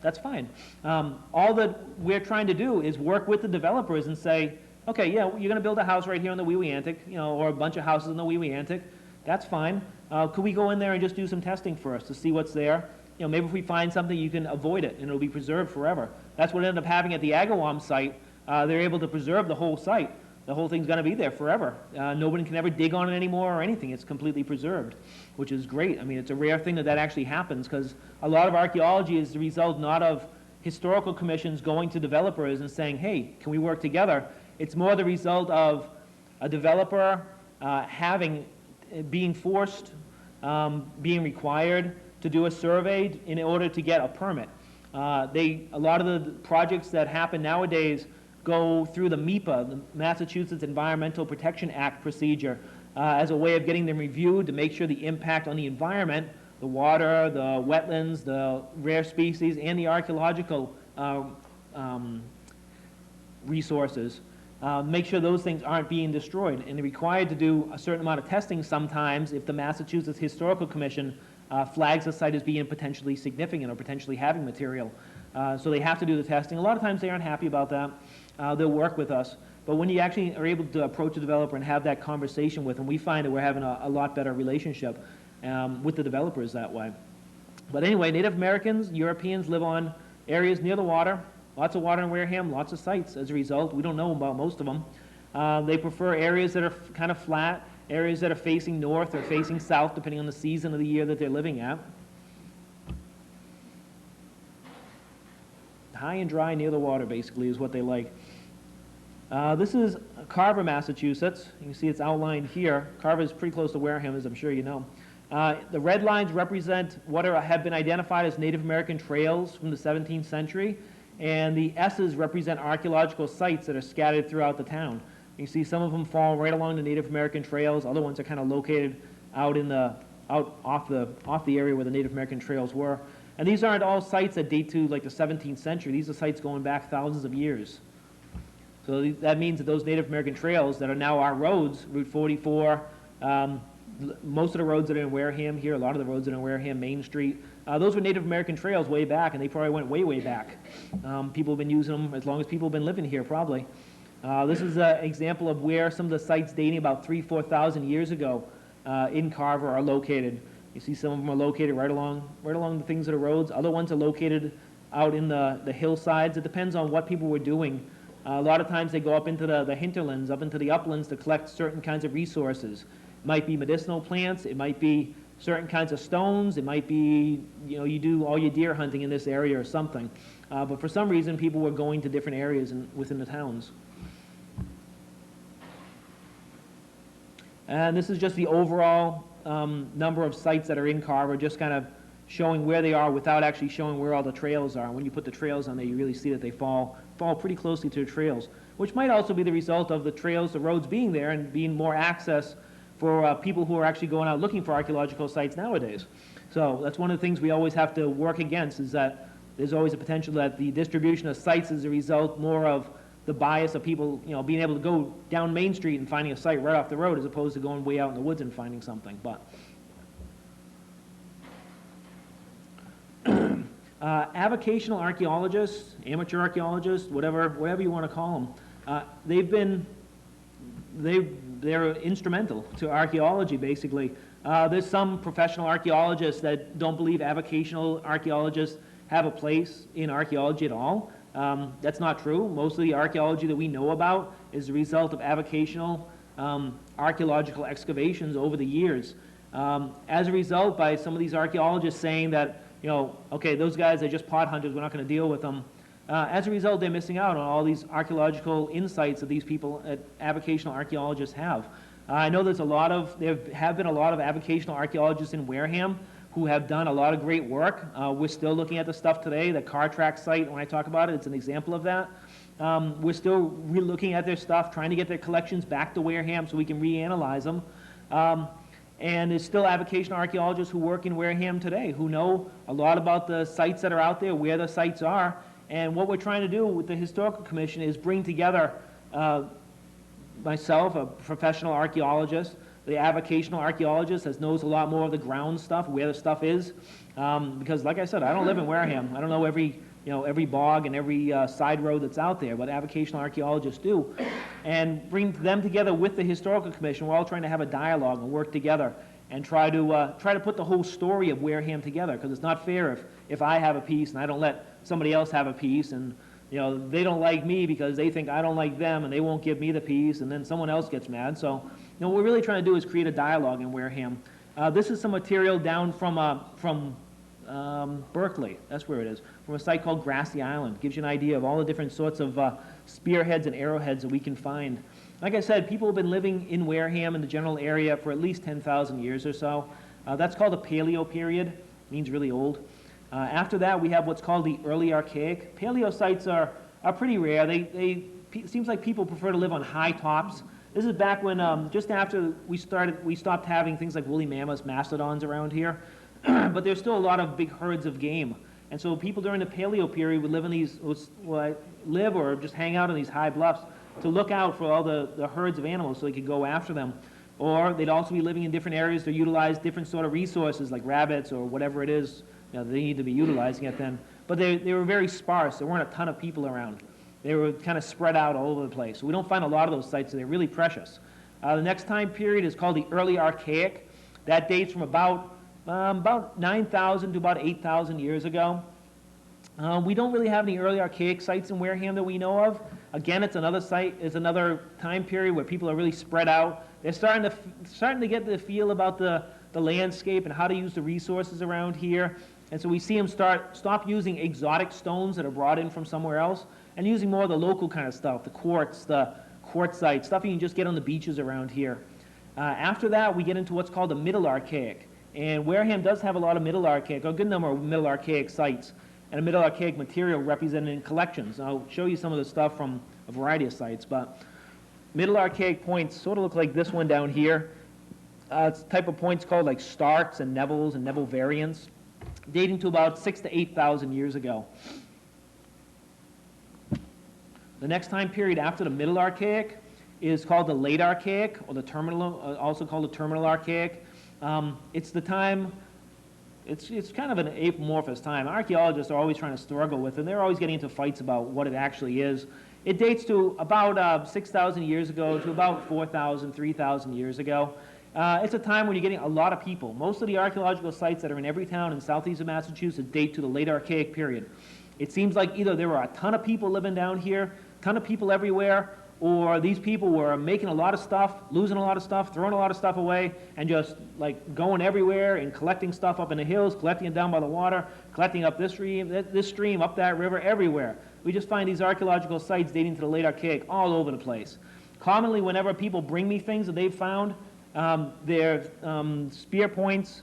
That's fine. All that we're trying to do is work with the developers and say, okay, yeah, you're going to build a house right here in the Weweantic, or a bunch of houses in the Weweantic. That's fine. Could we go in there and just do some testing first to see what's there? Maybe if we find something, you can avoid it, and it'll be preserved forever. That's what ended up happening at the Agawam site. They're able to preserve the whole site. The whole thing's going to be there forever. Nobody can ever dig on it anymore or anything. It's completely preserved, which is great. I mean, it's a rare thing that actually happens, because a lot of archaeology is the result not of historical commissions going to developers and saying, hey, can we work together? It's more the result of a developer being forced, being required to do a survey in order to get a permit. A lot of the projects that happen nowadays go through the MEPA, the Massachusetts Environmental Protection Act procedure, as a way of getting them reviewed to make sure the impact on the environment, the water, the wetlands, the rare species, and the archaeological resources, make sure those things aren't being destroyed. And they're required to do a certain amount of testing sometimes if the Massachusetts Historical Commission flags the site as being potentially significant or potentially having material. So they have to do the testing. A lot of times they aren't happy about that. They'll work with us. But when you actually are able to approach a developer and have that conversation with them, we find that we're having a lot better relationship with the developers that way. But anyway, Native Americans, Europeans live on areas near the water. Lots of water in Wareham, lots of sites as a result. We don't know about most of them. They prefer areas that are kind of flat, areas that are facing north or facing south, depending on the season of the year that they're living at. High and dry near the water, basically, is what they like. This is Carver, Massachusetts. You can see it's outlined here. Carver is pretty close to Wareham, as I'm sure you know. The red lines represent what have been identified as Native American trails from the 17th century, and the S's represent archaeological sites that are scattered throughout the town. You see some of them fall right along the Native American trails. Other ones are kind of located out off the area where the Native American trails were. And these aren't all sites that date to like the 17th century. These are sites going back thousands of years. So that means that those Native American trails that are now our roads, Route 44, most of the roads that are in Wareham here, a lot of the roads that are in Wareham, Main Street, those were Native American trails way back, and they probably went way, way back. People have been using them as long as people have been living here, probably. This is an example of where some of the sites dating about 3,000 to 4,000 years ago in Carver are located. You see some of them are located right along the things that are roads. Other ones are located out in the hillsides. It depends on what people were doing. A lot of times they go up into the hinterlands, up into the uplands to collect certain kinds of resources. It might be medicinal plants. It might be certain kinds of stones. It might be, you do all your deer hunting in this area or something. But for some reason, people were going to different areas within the towns. And this is just the overall number of sites that are in Carver, just kind of showing where they are without actually showing where all the trails are. When you put the trails on there, you really see that they fall pretty closely to the trails, which might also be the result of the roads being there and being more access for people who are actually going out looking for archaeological sites nowadays. So that's one of the things we always have to work against, is that there's always a potential that the distribution of sites is a result more of the bias of people, being able to go down Main Street and finding a site right off the road as opposed to going way out in the woods and finding something. But avocational archaeologists, amateur archaeologists, whatever you want to call them, they're instrumental to archaeology, basically. There's some professional archaeologists that don't believe avocational archaeologists have a place in archaeology at all. That's not true. Most of the archaeology that we know about is the result of avocational archaeological excavations over the years. As a result, by some of these archaeologists saying that, okay, those guys are just pot hunters, we're not going to deal with them. As a result, they're missing out on all these archaeological insights that these people, avocational archaeologists have. I know there have been a lot of avocational archaeologists in Wareham who have done a lot of great work. We're still looking at the stuff today. The car track site, when I talk about it, it's an example of that. We're still re-looking at their stuff, trying to get their collections back to Wareham so we can reanalyze them. And there's still avocational archaeologists who work in Wareham today who know a lot about the sites that are out there, where the sites are. And what we're trying to do with the Historical Commission is bring together myself, a professional archaeologist, the avocational archaeologist that knows a lot more of the ground stuff, where the stuff is. Because like I said, I don't live in Wareham. I don't know every bog and every side road that's out there, but avocational archaeologists do. And bring them together with the Historical Commission. We're all trying to have a dialogue and work together and try to put the whole story of Wareham together, because it's not fair if I have a piece and I don't let somebody else have a piece, and they don't like me because they think I don't like them and they won't give me the piece, and then someone else gets mad. So what we're really trying to do is create a dialogue in Wareham. This is some material down from Berkeley, that's where it is, from a site called Grassy Island. Gives you an idea of all the different sorts of spearheads and arrowheads that we can find. Like I said, people have been living in Wareham in the general area for at least 10,000 years or so. That's called the Paleo period. It means really old. After that, we have what's called the Early Archaic. Paleo sites are pretty rare. It seems like people prefer to live on high tops. This is back when, just after we stopped having things like woolly mammoths, mastodons around here. But there's still a lot of big herds of game. And so people during the Paleo period would live or just hang out on these high bluffs to look out for all the herds of animals so they could go after them. Or they'd also be living in different areas to utilize different sort of resources like rabbits or whatever it is they need to be utilizing it then. But they were very sparse. There weren't a ton of people around. They were kind of spread out all over the place. So we don't find a lot of those sites, so they're really precious. The next time period is called the Early Archaic. That dates from about 9,000 to about 8,000 years ago. We don't really have any early archaic sites in Wareham that we know of. Again, it's another site, it's another time period where people are really spread out. They're starting to get the feel about the landscape and how to use the resources around here. And so we see them stop using exotic stones that are brought in from somewhere else and using more of the local kind of stuff, the quartzite, stuff you can just get on the beaches around here. After that, we get into what's called the Middle Archaic. And Wareham does have a lot of Middle Archaic, a good number of Middle Archaic sites, and a Middle Archaic material represented in collections. I'll show you some of the stuff from a variety of sites, but Middle Archaic points sort of look like this one down here. It's a type of points called like Starks and Nevilles and Neville variants, dating to about 6,000 to 8,000 years ago. The next time period after the Middle Archaic is called the Late Archaic, or the Terminal, also called the Terminal Archaic. It's the time, it's kind of an amorphous time. Archaeologists are always trying to struggle with it, and they're always getting into fights about what it actually is. It dates to about 6,000 years ago to about 4,000, 3,000 years ago. It's a time when you're getting a lot of people. Most of the archaeological sites that are in every town in southeast of Massachusetts date to the Late Archaic period. It seems like either there were a ton of people living down here, a ton of people everywhere, or these people were making a lot of stuff, losing a lot of stuff, throwing a lot of stuff away, and just like going everywhere and collecting stuff up in the hills, collecting it down by the water, collecting up this stream, up that river, everywhere. We just find these archaeological sites dating to the Late Archaic all over the place. Commonly, whenever people bring me things that they've found, they're spear points,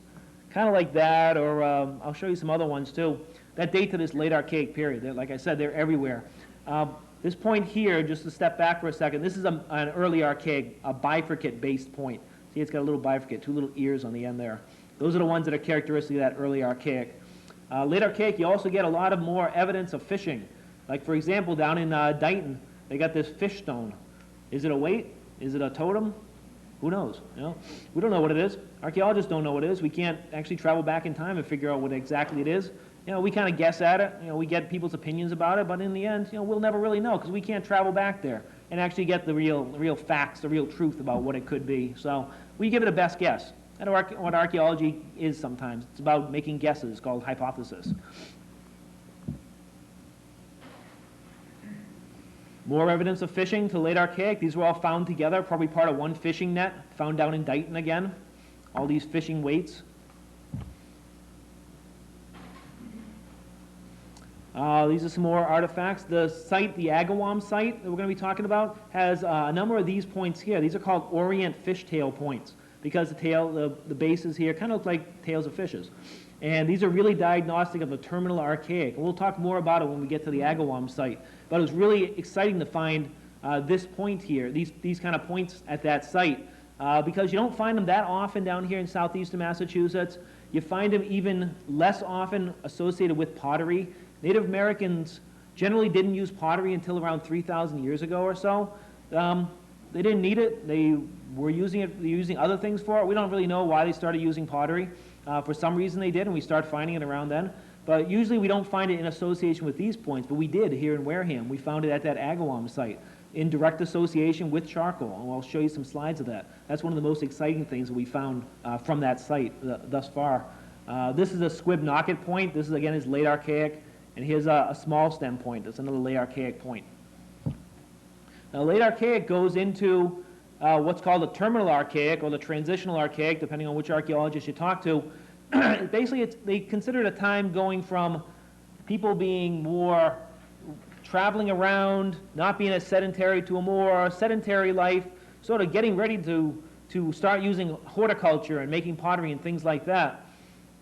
kind of like that, or I'll show you some other ones too, that date to this Late Archaic period. Like I said, they're everywhere. This point here, just to step back for a second, this is an early archaic, a bifurcate-based point. See, it's got a little bifurcate, two little ears on the end there. Those are the ones that are characteristic of that early archaic. Late archaic, you also get a lot of more evidence of fishing. Like, for example, down in Dighton, they got this fish stone. Is it a weight? Is it a totem? Who knows? You know? We don't know what it is. Archaeologists don't know what it is. We can't actually travel back in time and figure out what exactly it is. You know, we kind of guess at it. You know, we get people's opinions about it, but in the end, you know, we'll never really know because we can't travel back there and actually get the real facts, the real truth about what it could be. So we give it a best guess. That's what archaeology is sometimes. It's about making guesses, called hypothesis. More evidence of fishing to Late Archaic. These were all found together, probably part of one fishing net, found down in Dighton again. All these fishing weights. These are some more artifacts. The site, the Agawam site that we're going to be talking about, has a number of these points here. These are called Orient Fishtail Points because the bases here kind of look like tails of fishes. And these are really diagnostic of the Terminal Archaic. And we'll talk more about it when we get to the Agawam site. But it was really exciting to find this point here, these kind of points at that site, because you don't find them that often down here in southeastern Massachusetts. You find them even less often associated with pottery. Native Americans generally didn't use pottery until around 3,000 years ago or so. They didn't need it. They were using other things for it. We don't really know why they started using pottery. For some reason they did, and we start finding it around then. But usually we don't find it in association with these points, but we did here in Wareham. We found it at that Agawam site in direct association with charcoal, and I'll show you some slides of that. That's one of the most exciting things that we found from that site thus far. This is a squib knocket point. This is, again, is Late Archaic. And here's a small stem point. That's another Late Archaic point. Now, Late Archaic goes into what's called the Terminal Archaic or the Transitional Archaic, depending on which archaeologist you talk to. Basically, they consider it a time going from people being more traveling around, not being as sedentary, to a more sedentary life, sort of getting ready to start using horticulture and making pottery and things like that.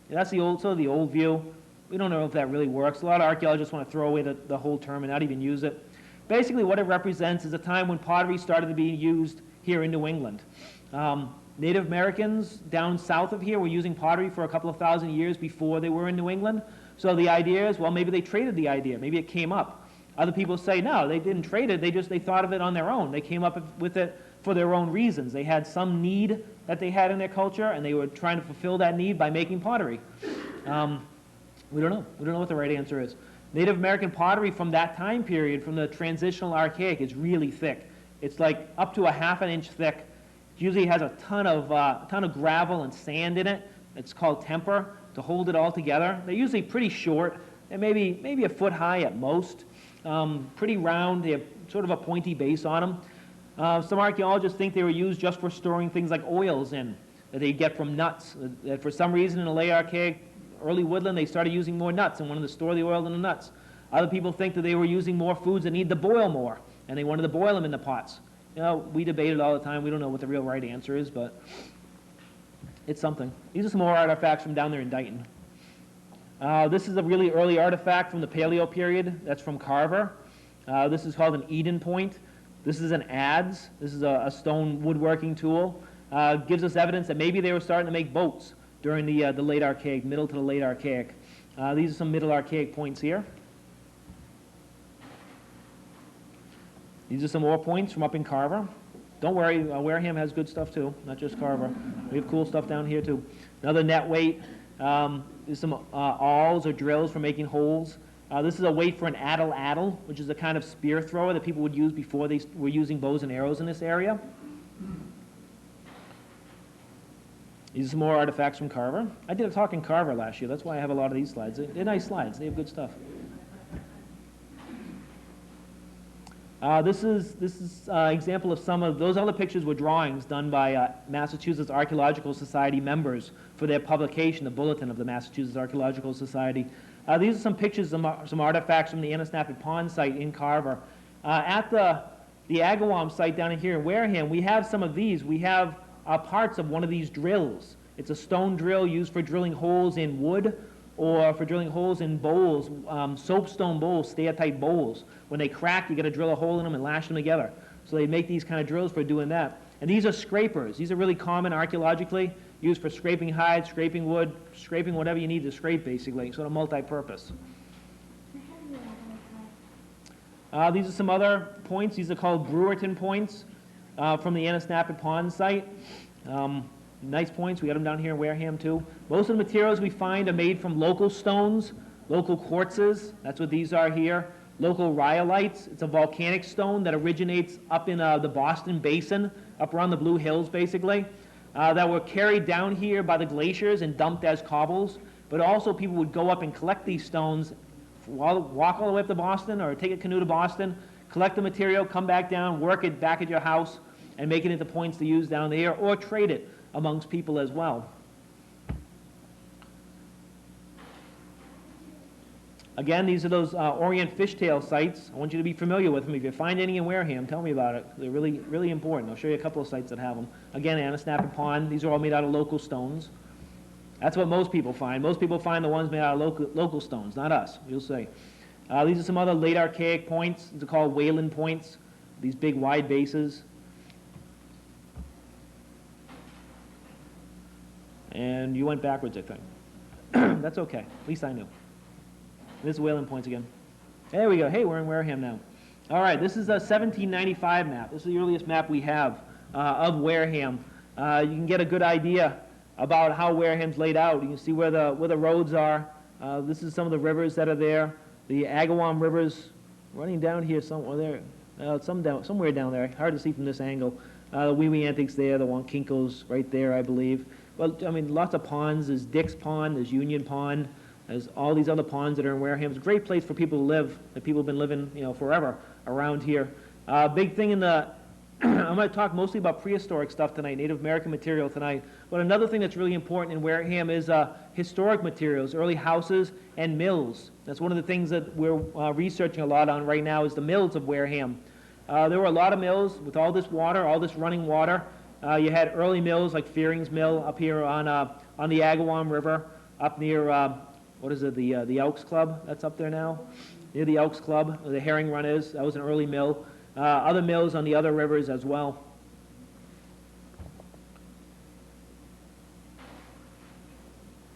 That's the old view. We don't know if that really works. A lot of archaeologists want to throw away the whole term and not even use it. Basically, what it represents is a time when pottery started to be used here in New England. Native Americans down south of here were using pottery for a couple of thousand years before they were in New England. So the idea is, well, maybe they traded the idea. Maybe it came up. Other people say, no, they didn't trade it. They thought of it on their own. They came up with it for their own reasons. They had some need that they had in their culture, and they were trying to fulfill that need by making pottery. We don't know. We don't know what the right answer is. Native American pottery from that time period, from the Transitional Archaic, is really thick. It's like up to a ½ inch thick. It usually has a ton of gravel and sand in it. It's called temper to hold it all together. They're usually pretty short. They're maybe a foot high at most. Pretty round. They have sort of a pointy base on them. Some archaeologists think they were used just for storing things like oils in that they get from nuts. That for some reason in the late archaic, early woodland, they started using more nuts and wanted to store the oil in the nuts. Other people think that they were using more foods that need to boil more, and they wanted to boil them in the pots. You know, we debate it all the time. We don't know what the real right answer is, but it's something. These are some more artifacts from down there in Dighton. This is a really early artifact from the Paleo period. That's from Carver. This is called an Eden point. This is an adze. This is a stone woodworking tool. Gives us evidence that maybe they were starting to make boats during the late archaic, middle to the late archaic. These are some middle archaic points here. These are some more points from up in Carver. Don't worry, Wareham has good stuff too, not just Carver. We have cool stuff down here too. Another net weight. There's some awls or drills for making holes. This is a weight for an addle, which is a kind of spear thrower that people would use before they were using bows and arrows in this area. These are some more artifacts from Carver. I did a talk in Carver last year. That's why I have a lot of these slides. They're nice slides. They have good stuff. This is an example of some of those other pictures were drawings done by Massachusetts Archaeological Society members for their publication, the Bulletin of the Massachusetts Archaeological Society. These are some pictures of some artifacts from the Antisnap Pond site in Carver. At the Agawam site down here in Wareham, we have some of these. We have parts of one of these drills. It's a stone drill used for drilling holes in wood or for drilling holes in bowls, soapstone bowls, steatite bowls. When they crack, you got to drill a hole in them and lash them together. So they make these kind of drills for doing that. And these are scrapers. These are really common archaeologically, used for scraping hide, scraping wood, scraping whatever you need to scrape, basically, sort of multi-purpose. These are some other points. These are called Brewerton Points from the Antisnap Pond site. Nice points. We got them down here in Wareham too. Most of the materials we find are made from local stones, local quartzes. That's what these are here. Local rhyolites. It's a volcanic stone that originates up in the Boston Basin, up around the Blue Hills, basically, that were carried down here by the glaciers and dumped as cobbles. But also people would go up and collect these stones, walk all the way up to Boston or take a canoe to Boston, collect the material, come back down, work it back at your house, and make it into points to use down there, or trade it amongst people as well. Again, these are those Orient Fishtail sites. I want you to be familiar with them. If you find any in Wareham, tell me about it. They're really, really important. I'll show you a couple of sites that have them. Again, Antisnap Pond. These are all made out of local stones. That's what most people find. Most people find the ones made out of local stones, not us. You'll see. These are some other late archaic points. These are called Wayland points. These big wide bases. And you went backwards, I think. That's okay. At least I knew. This is Wayland Points again. There we go. Hey, we're in Wareham now. All right, this is a 1795 map. This is the earliest map we have of Wareham. You can get a good idea about how Wareham's laid out. You can see where the roads are. This is some of the rivers that are there. The Agawam River's running down here somewhere there. Somewhere down there. Hard to see from this angle. The Wee Wee Antics there. The Wonkinko's right there, I believe. Well, I mean, lots of ponds. There's Dick's Pond. There's Union Pond. There's all these other ponds that are in Wareham. It's a great place for people to live, that people have been living, forever around here. Big thing in the, I'm going to talk mostly about prehistoric stuff tonight, Native American material tonight. But another thing that's really important in Wareham is historic materials, early houses and mills. That's one of the things that we're researching a lot on right now is the mills of Wareham. There were a lot of mills with all this water, all this running water. You had early mills like Fearing's Mill up here on the Agawam River, up near what is it, the Elks Club that's up there now? Near the Elks Club, where the herring run is. That was an early mill. Other mills on the other rivers as well.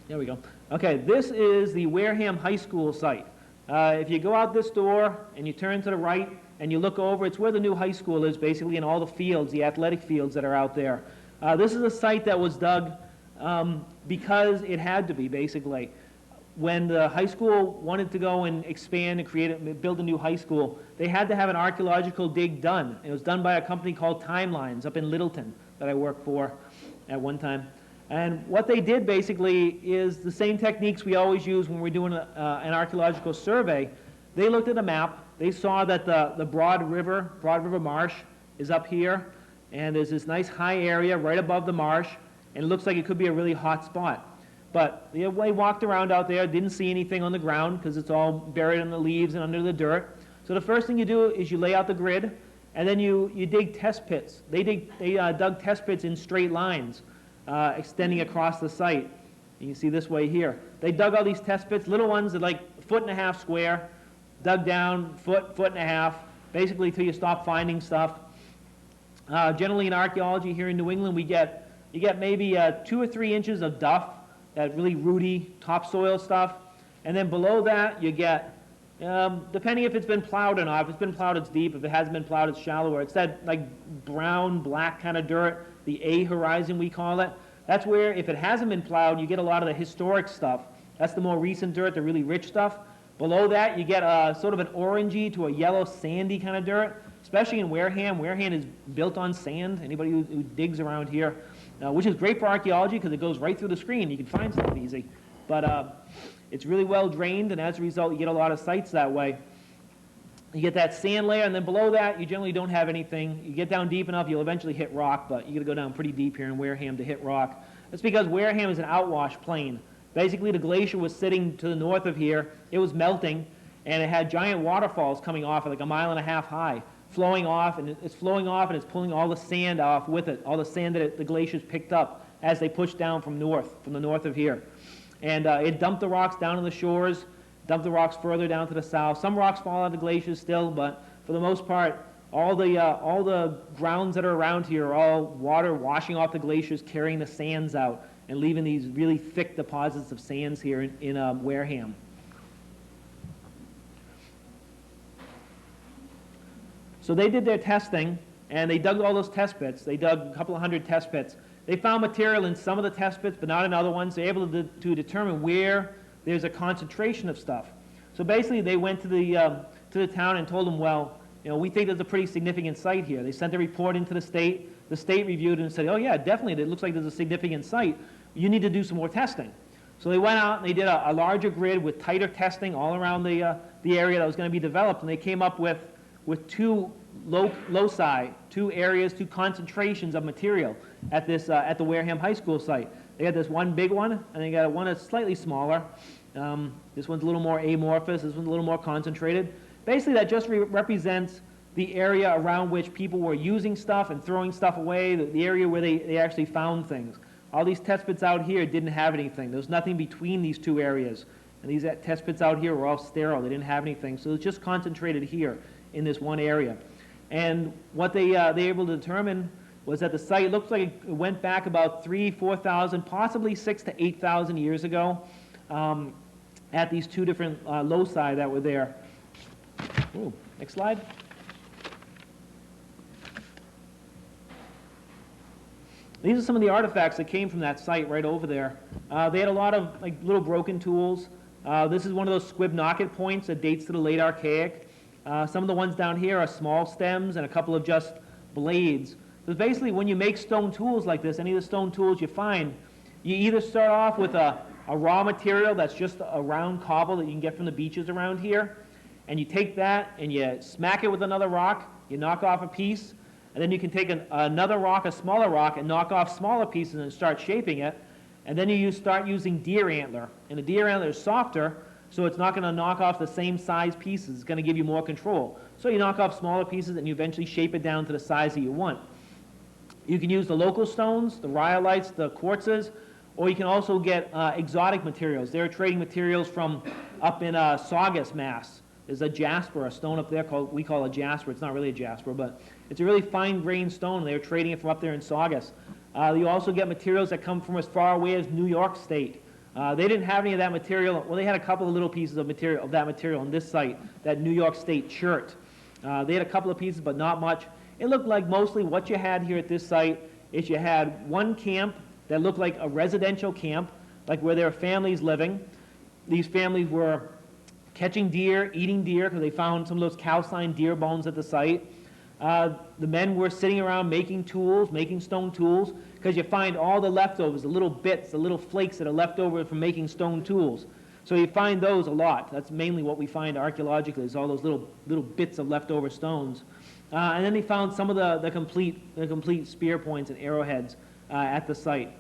There we go. Okay, this is the Wareham High School site. If you go out this door and you turn to the right and you look over, it's where the new high school is, basically, and all the fields, the athletic fields that are out there. This is a site that was dug because it had to be, basically. When the high school wanted to go and expand and build a new high school, they had to have an archaeological dig done. It was done by a company called Timelines up in Littleton that I worked for at one time. And what they did basically is the same techniques we always use when we're doing an archaeological survey. They looked at a map. They saw that the Broad River Marsh is up here, and there's this nice high area right above the marsh, and it looks like it could be a really hot spot. But they walked around out there, didn't see anything on the ground because it's all buried in the leaves and under the dirt. So the first thing you do is you lay out the grid, and then you dig test pits. They dug test pits in straight lines, extending across the site. You can see this way here. They dug all these test pits, little ones that like 1.5 feet square, dug down foot and a half, basically till you stop finding stuff. Generally in archaeology here in New England, you get maybe 2 or 3 inches of duff, that really rooty topsoil stuff, and then below that you get, depending if it's been plowed or not. If it's been plowed, it's deep. If it hasn't been plowed, it's shallower. It's that like brown, black kind of dirt, the A horizon we call it. That's where, if it hasn't been plowed, you get a lot of the historic stuff. That's the more recent dirt, the really rich stuff. Below that, you get sort of an orangey to a yellow sandy kind of dirt, especially in Wareham. Wareham is built on sand. Anybody who digs around here, which is great for archaeology because it goes right through the screen. You can find stuff easy. But it's really well drained, and as a result, you get a lot of sites that way. You get that sand layer, and then below that, you generally don't have anything. You get down deep enough, you'll eventually hit rock, but you got to go down pretty deep here in Wareham to hit rock. That's because Wareham is an outwash plain. Basically, the glacier was sitting to the north of here. It was melting, and it had giant waterfalls coming off like 1.5 miles high, flowing off, and it's flowing off, and it's pulling all the sand off with it, all the sand that the glaciers picked up as they pushed down from the north of here. And it dumped the rocks down on the shores, dumped the rocks further down to the south. Some rocks fall out of the glaciers still, but for the most part, all the grounds that are around here are all water washing off the glaciers, carrying the sands out, and leaving these really thick deposits of sands here in Wareham. So they did their testing, and they dug all those test pits. They dug a couple of 100 test pits. They found material in some of the test pits, but not in other ones. They're able to determine where there's a concentration of stuff. So basically, they went to the town and told them, well, we think there's a pretty significant site here. They sent a report into the state. The state reviewed it and said, oh yeah, definitely, it looks like there's a significant site. You need to do some more testing. So they went out and they did a larger grid with tighter testing all around the area that was going to be developed, and they came up with 2 loci, 2 areas, 2 concentrations of material at the Wareham High School site. They had this one big one, and they got one that's slightly smaller. This one's a little more amorphous. This one's a little more concentrated. Basically, that just represents the area around which people were using stuff and throwing stuff away, the area where they actually found things. All these test pits out here didn't have anything. There was nothing between these 2 areas. And these test pits out here were all sterile. They didn't have anything. So it's just concentrated here in this one area. And what they were able to determine was that the site looks like it went back about 3,000, 4,000, possibly 6,000 to 8,000 years ago at these 2 different loci that were there. Ooh, next slide. These are some of the artifacts that came from that site right over there. They had a lot of little broken tools. This is one of those squib knocket points that dates to the late Archaic. Some of the ones down here are small stems and a couple of just blades. So basically, when you make stone tools like this, any of the stone tools you find, you either start off with a raw material that's just a round cobble that you can get from the beaches around here, and you take that and you smack it with another rock, you knock off a piece, and then you can take another rock, a smaller rock, and knock off smaller pieces and start shaping it, and then you start using deer antler. And the deer antler is softer, so it's not going to knock off the same size pieces. It's going to give you more control. So you knock off smaller pieces and you eventually shape it down to the size that you want. You can use the local stones, the Rhyolites, the quartzes, or you can also get exotic materials. They're trading materials from up in Saugus, Mass. There's a jasper, a stone up there we call a jasper. It's not really a jasper, but it's a really fine-grained stone, and they're trading it from up there in Saugus. You also get materials that come from as far away as New York State. They didn't have any of that material. Well, they had a couple of little pieces of that material on this site, that New York State chert. They had a couple of pieces, but not much. It looked like mostly what you had here at this site is you had one camp that looked like a residential camp, like where there were families living. These families were catching deer, eating deer, because they found some of those calcined deer bones at the site. The men were sitting around making tools, making stone tools, because you find all the leftovers, the little bits, the little flakes that are left over from making stone tools. So you find those a lot. That's mainly what we find archaeologically, is all those little bits of leftover stones. And then they found some of the complete spear points and arrowheads at the site.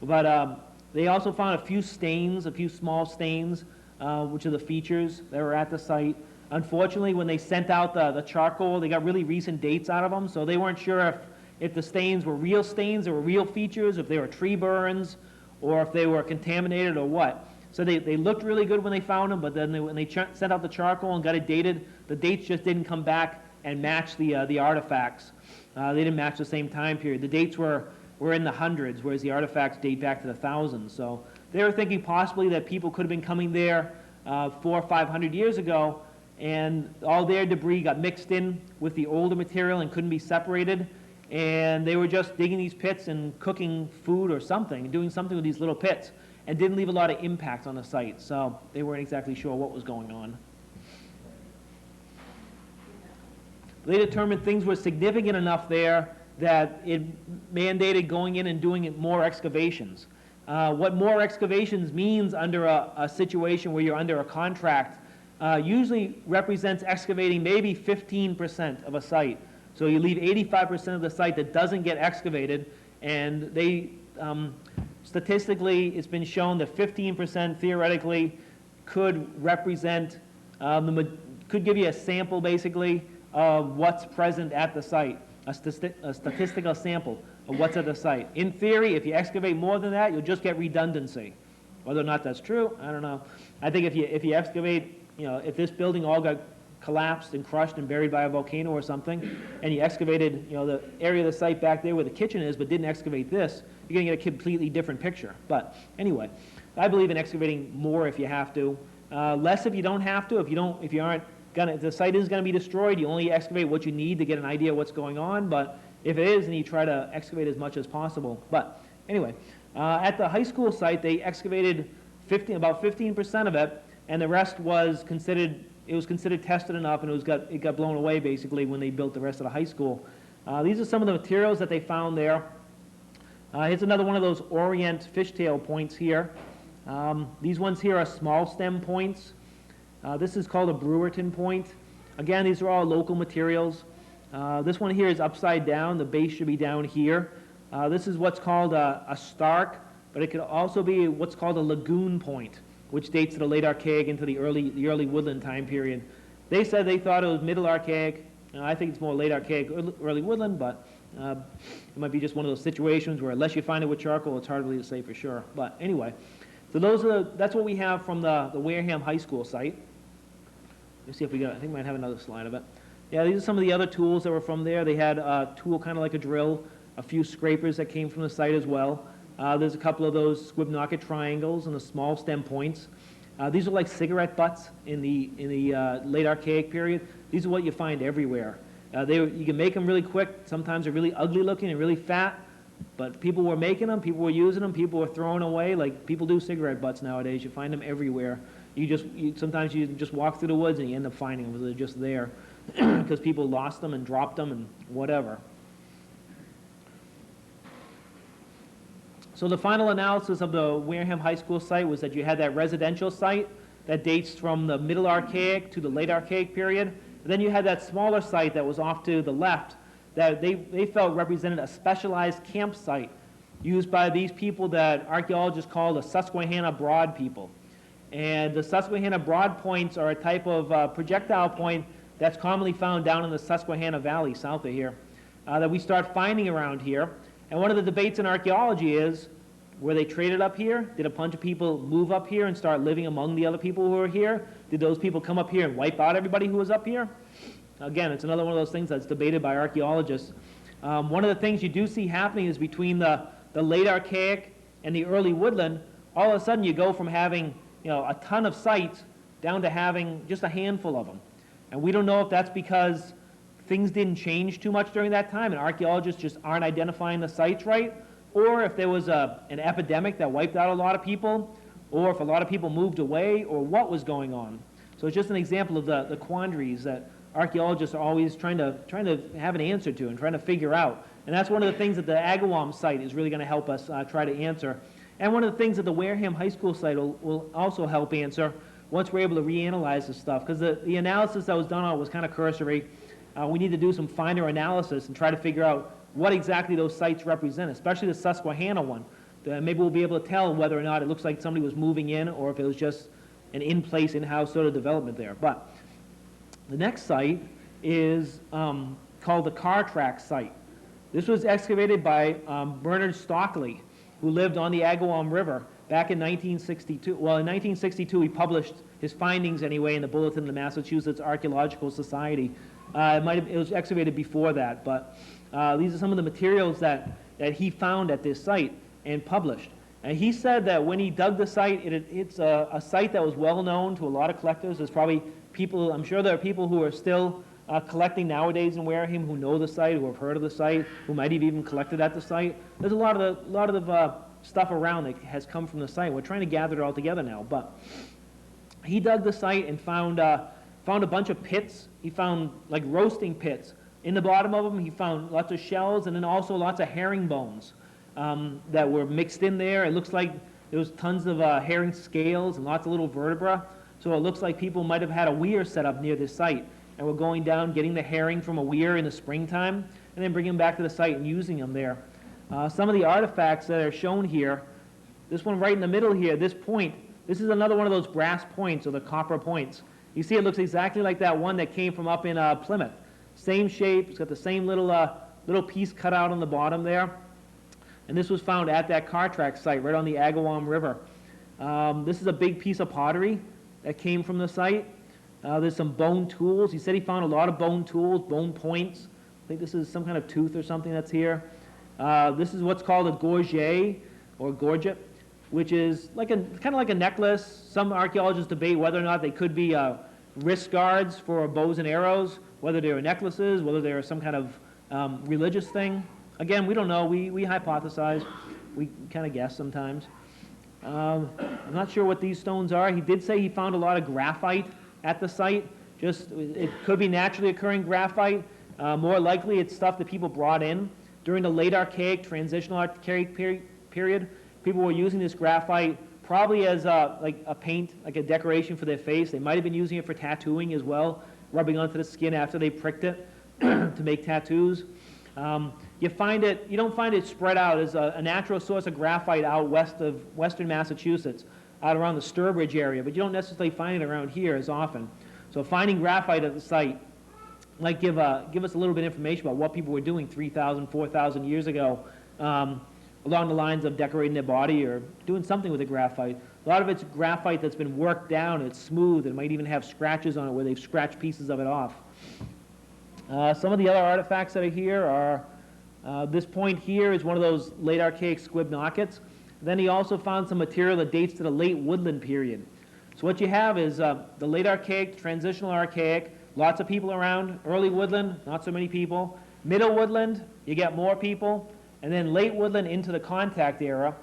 But they also found a few stains, a few small stains, which are the features that were at the site. Unfortunately, when they sent out the charcoal, they got really recent dates out of them, so they weren't sure if the stains were real stains, or were real features, if they were tree burns, or if they were contaminated or what. So they looked really good when they found them, but then when they sent out the charcoal and got it dated, the dates just didn't come back and match the artifacts. They didn't match the same time period. The dates were in the hundreds, whereas the artifacts date back to the thousands. So they were thinking possibly that people could have been coming there 400 or 500 years ago, and all their debris got mixed in with the older material and couldn't be separated, and they were just digging these pits and cooking food or something, doing something with these little pits, and didn't leave a lot of impact on the site, so they weren't exactly sure what was going on. They determined things were significant enough there that it mandated going in and doing more excavations. What more excavations means under a situation where you're under a contract usually represents excavating maybe 15% of a site. So you leave 85% of the site that doesn't get excavated, and they statistically, it's been shown that 15% theoretically could represent, could give you a sample basically of what's present at the site, a statistical sample of what's at the site. In theory, if you excavate more than that, you'll just get redundancy. Whether or not that's true, I don't know. I think if you excavate, if this building all got collapsed and crushed and buried by a volcano or something, and you excavated, the area of the site back there where the kitchen is, but didn't excavate this, you're going to get a completely different picture. But anyway, I believe in excavating more if you have to, less if you don't have to. If the site is going to be destroyed, you only excavate what you need to get an idea of what's going on. But if it is, then you try to excavate as much as possible. But anyway, at the high school site, they excavated about 15% of it, and the rest was considered tested enough, and it got blown away basically when they built the rest of the high school. These are some of the materials that they found there. Here's another one of those Orient fishtail points here. These ones here are small stem points. This is called a Brewerton point. Again, these are all local materials. This one here is upside down. The base should be down here. This is what's called a stark, but it could also be what's called a lagoon point, which dates to the late Archaic into the early woodland time period. They said they thought it was middle Archaic. I think it's more late Archaic, early woodland, but it might be just one of those situations where unless you find it with charcoal, it's hard to say for sure. But anyway, so that's what we have from the Wareham High School site. Let me see if I think we might have another slide of it. Yeah, these are some of the other tools that were from there. They had a tool kind of like a drill, a few scrapers that came from the site as well. There's a couple of those squib knocket triangles and the small stem points. These are like cigarette butts in the late Archaic period. These are what you find everywhere. You can make them really quick. Sometimes they're really ugly looking and really fat, but people were making them, people were using them, people were throwing away. Like people do cigarette butts nowadays. You find them everywhere. Sometimes you just walk through the woods and you end up finding them because they're just there because people lost them and dropped them and whatever. So the final analysis of the Wareham High School site was that you had that residential site that dates from the Middle Archaic to the Late Archaic period. And then you had that smaller site that was off to the left that they felt represented a specialized campsite used by these people that archaeologists call the Susquehanna Broad people. And the Susquehanna Broad points are a type of projectile point that's commonly found down in the Susquehanna Valley south of here that we start finding around here. And one of the debates in archaeology is, were they traded up here? Did a bunch of people move up here and start living among the other people who were here? Did those people come up here and wipe out everybody who was up here? Again, it's another one of those things that's debated by archaeologists. One of the things you do see happening is between the late Archaic and the early woodland, all of a sudden you go from having a ton of sites down to having just a handful of them. And we don't know if that's because things didn't change too much during that time and archaeologists just aren't identifying the sites right, or if there was an epidemic that wiped out a lot of people, or if a lot of people moved away, or what was going on. So it's just an example of the quandaries that archaeologists are always trying to have an answer to and trying to figure out. And that's one of the things that the Agawam site is really going to help us try to answer. And one of the things that the Wareham High School site will also help answer once we're able to reanalyze this stuff, because the analysis that was done on it was kind of cursory. We need to do some finer analysis and try to figure out what exactly those sites represent, especially the Susquehanna one. Maybe we'll be able to tell whether or not it looks like somebody was moving in or if it was just an in-place, in-house sort of development there. But the next site is called the Car Track site. This was excavated by Bernard Stockley, who lived on the Agawam River back in 1962. Well, in 1962, he published his findings anyway in the Bulletin of the Massachusetts Archaeological Society. It was excavated before that, but these are some of the materials that he found at this site and published. And he said that when he dug the site, it's a site that was well known to a lot of collectors. There's probably people, I'm sure there are people who are still collecting nowadays in Wareham who know the site, who have heard of the site, who might have even collected at the site. There's a lot of the stuff around that has come from the site. We're trying to gather it all together now. But he dug the site and found a bunch of pits. He found like roasting pits. In the bottom of them, he found lots of shells and then also lots of herring bones that were mixed in there. It looks like there was tons of herring scales and lots of little vertebra. So it looks like people might have had a weir set up near this site and were going down, getting the herring from a weir in the springtime, and then bringing them back to the site and using them there. Some of the artifacts that are shown here, this one right in the middle here, this point, this is another one of those brass points or the copper points. You see it looks exactly like that one that came from up in Plymouth. Same shape, it's got the same little piece cut out on the bottom there. And this was found at that car track site right on the Agawam River. This is a big piece of pottery that came from the site. There's some bone tools. He said he found a lot of bone tools, bone points. I think this is some kind of tooth or something that's here. This is what's called a gorget or gorget, which is like kind of like a necklace. Some archaeologists debate whether or not they could be wrist guards for bows and arrows, whether they were necklaces, whether they were some kind of religious thing. Again, we don't know. We hypothesize. We kind of guess sometimes. I'm not sure what these stones are. He did say he found a lot of graphite at the site. It could be naturally occurring graphite. More likely, it's stuff that people brought in during the late Archaic, Transitional Archaic period. People were using this graphite probably as like a paint, like a decoration for their face. They might have been using it for tattooing as well, rubbing onto the skin after they pricked it to make tattoos. You don't find it spread out as a natural source of graphite out west of western Massachusetts, out around the Sturbridge area, but you don't necessarily find it around here as often. So finding graphite at the site might give us a little bit of information about what people were doing 3,000, 4,000 years ago along the lines of decorating their body or doing something with the graphite. A lot of it's graphite that's been worked down, it's smooth, and might even have scratches on it where they've scratched pieces of it off. Some of the other artifacts that are here are, this point here is one of those late Archaic squib knockets. Then he also found some material that dates to the late woodland period. So what you have is the late Archaic, Transitional Archaic, lots of people around. Early woodland, not so many people. Middle woodland, you get more people. And then late woodland into the contact era,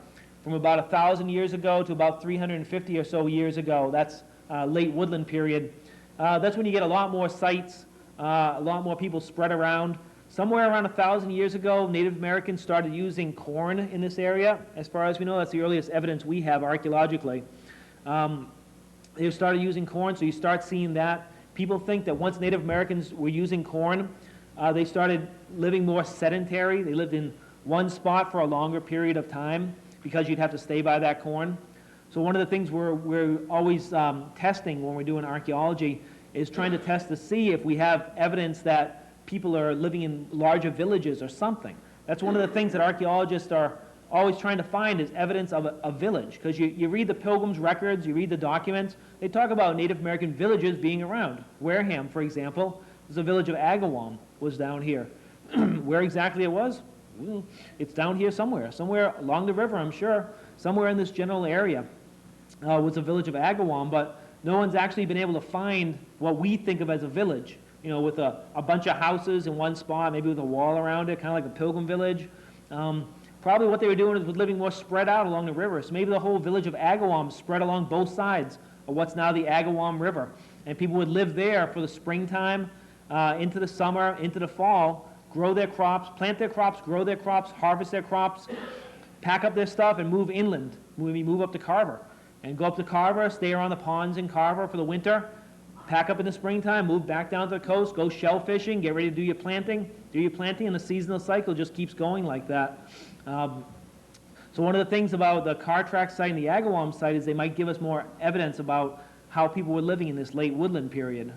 from about 1,000 years ago to about 350 or so years ago. That's late woodland period. That's when you get a lot more sites, a lot more people spread around. Somewhere around 1,000 years ago, Native Americans started using corn in this area. As far as we know, that's the earliest evidence we have archaeologically. They started using corn, so you start seeing that. People think that once Native Americans were using corn, they started living more sedentary. They lived in one spot for a longer period of time because you'd have to stay by that corn. So one of the things we're always testing when we're doing archaeology is trying to test to see if we have evidence that people are living in larger villages or something. That's one of the things that archaeologists are always trying to find is evidence of a village. Because you read the Pilgrims' records, you read the documents, they talk about Native American villages being around. Wareham, for example, is a village of Agawam, was down here. Where exactly it was? Well, it's down here somewhere along the river, I'm sure. Somewhere in this general area was a village of Agawam, but no one's actually been able to find what we think of as a village. You know, with a bunch of houses in one spot, maybe with a wall around it, kind of like a pilgrim village. Probably what they were doing was living more spread out along the river. So maybe the whole village of Agawam spread along both sides of what's now the Agawam River. And people would live there for the springtime, into the summer, into the fall, grow their crops, plant their crops, grow their crops, harvest their crops, pack up their stuff, and move inland. Maybe move up to Carver. And go up to Carver, stay around the ponds in Carver for the winter, pack up in the springtime, move back down to the coast, go shell fishing, get ready to do your planting, and the seasonal cycle just keeps going like that. So one of the things about the car track site and the Agawam site is they might give us more evidence about how people were living in this late woodland period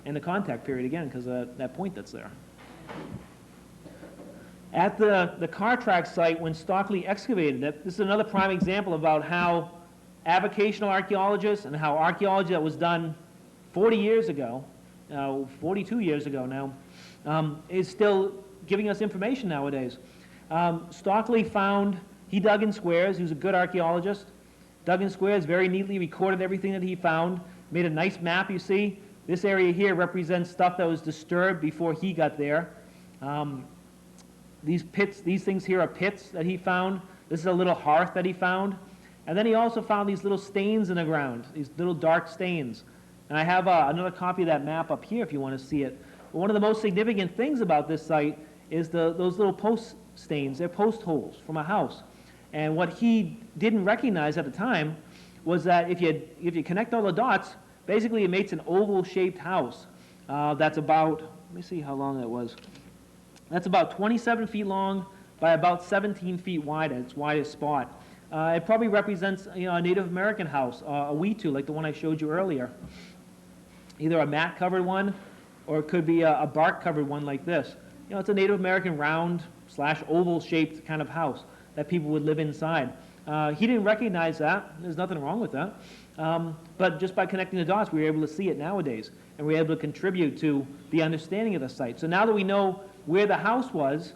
and the contact period again, because of that point that's there. At the car track site, when Stockley excavated it, this is another prime example about how avocational archaeologists and how archaeology that was done 40 years ago, 42 years ago now, is still giving us information nowadays. Stockley he dug in squares. He was a good archaeologist. Dug in squares, very neatly recorded everything that he found, made a nice map, you see. This area here represents stuff that was disturbed before he got there. These things here are pits that he found. This is a little hearth that he found. And then he also found these little stains in the ground, these little dark stains. And I have another copy of that map up here if you want to see it. But one of the most significant things about this site is those little post stains. They're post holes from a house. And what he didn't recognize at the time was that if you connect all the dots, basically it makes an oval-shaped house that's about, let me see how long that was. That's about 27 feet long by about 17 feet wide at its widest spot. It probably represents a Native American house, a wetu, like the one I showed you earlier. Either a mat-covered one, or it could be a bark-covered one like this. It's a Native American round/oval-shaped kind of house that people would live inside. He didn't recognize that. There's nothing wrong with that. But just by connecting the dots, we were able to see it nowadays, and we were able to contribute to the understanding of the site. So now that we know where the house was,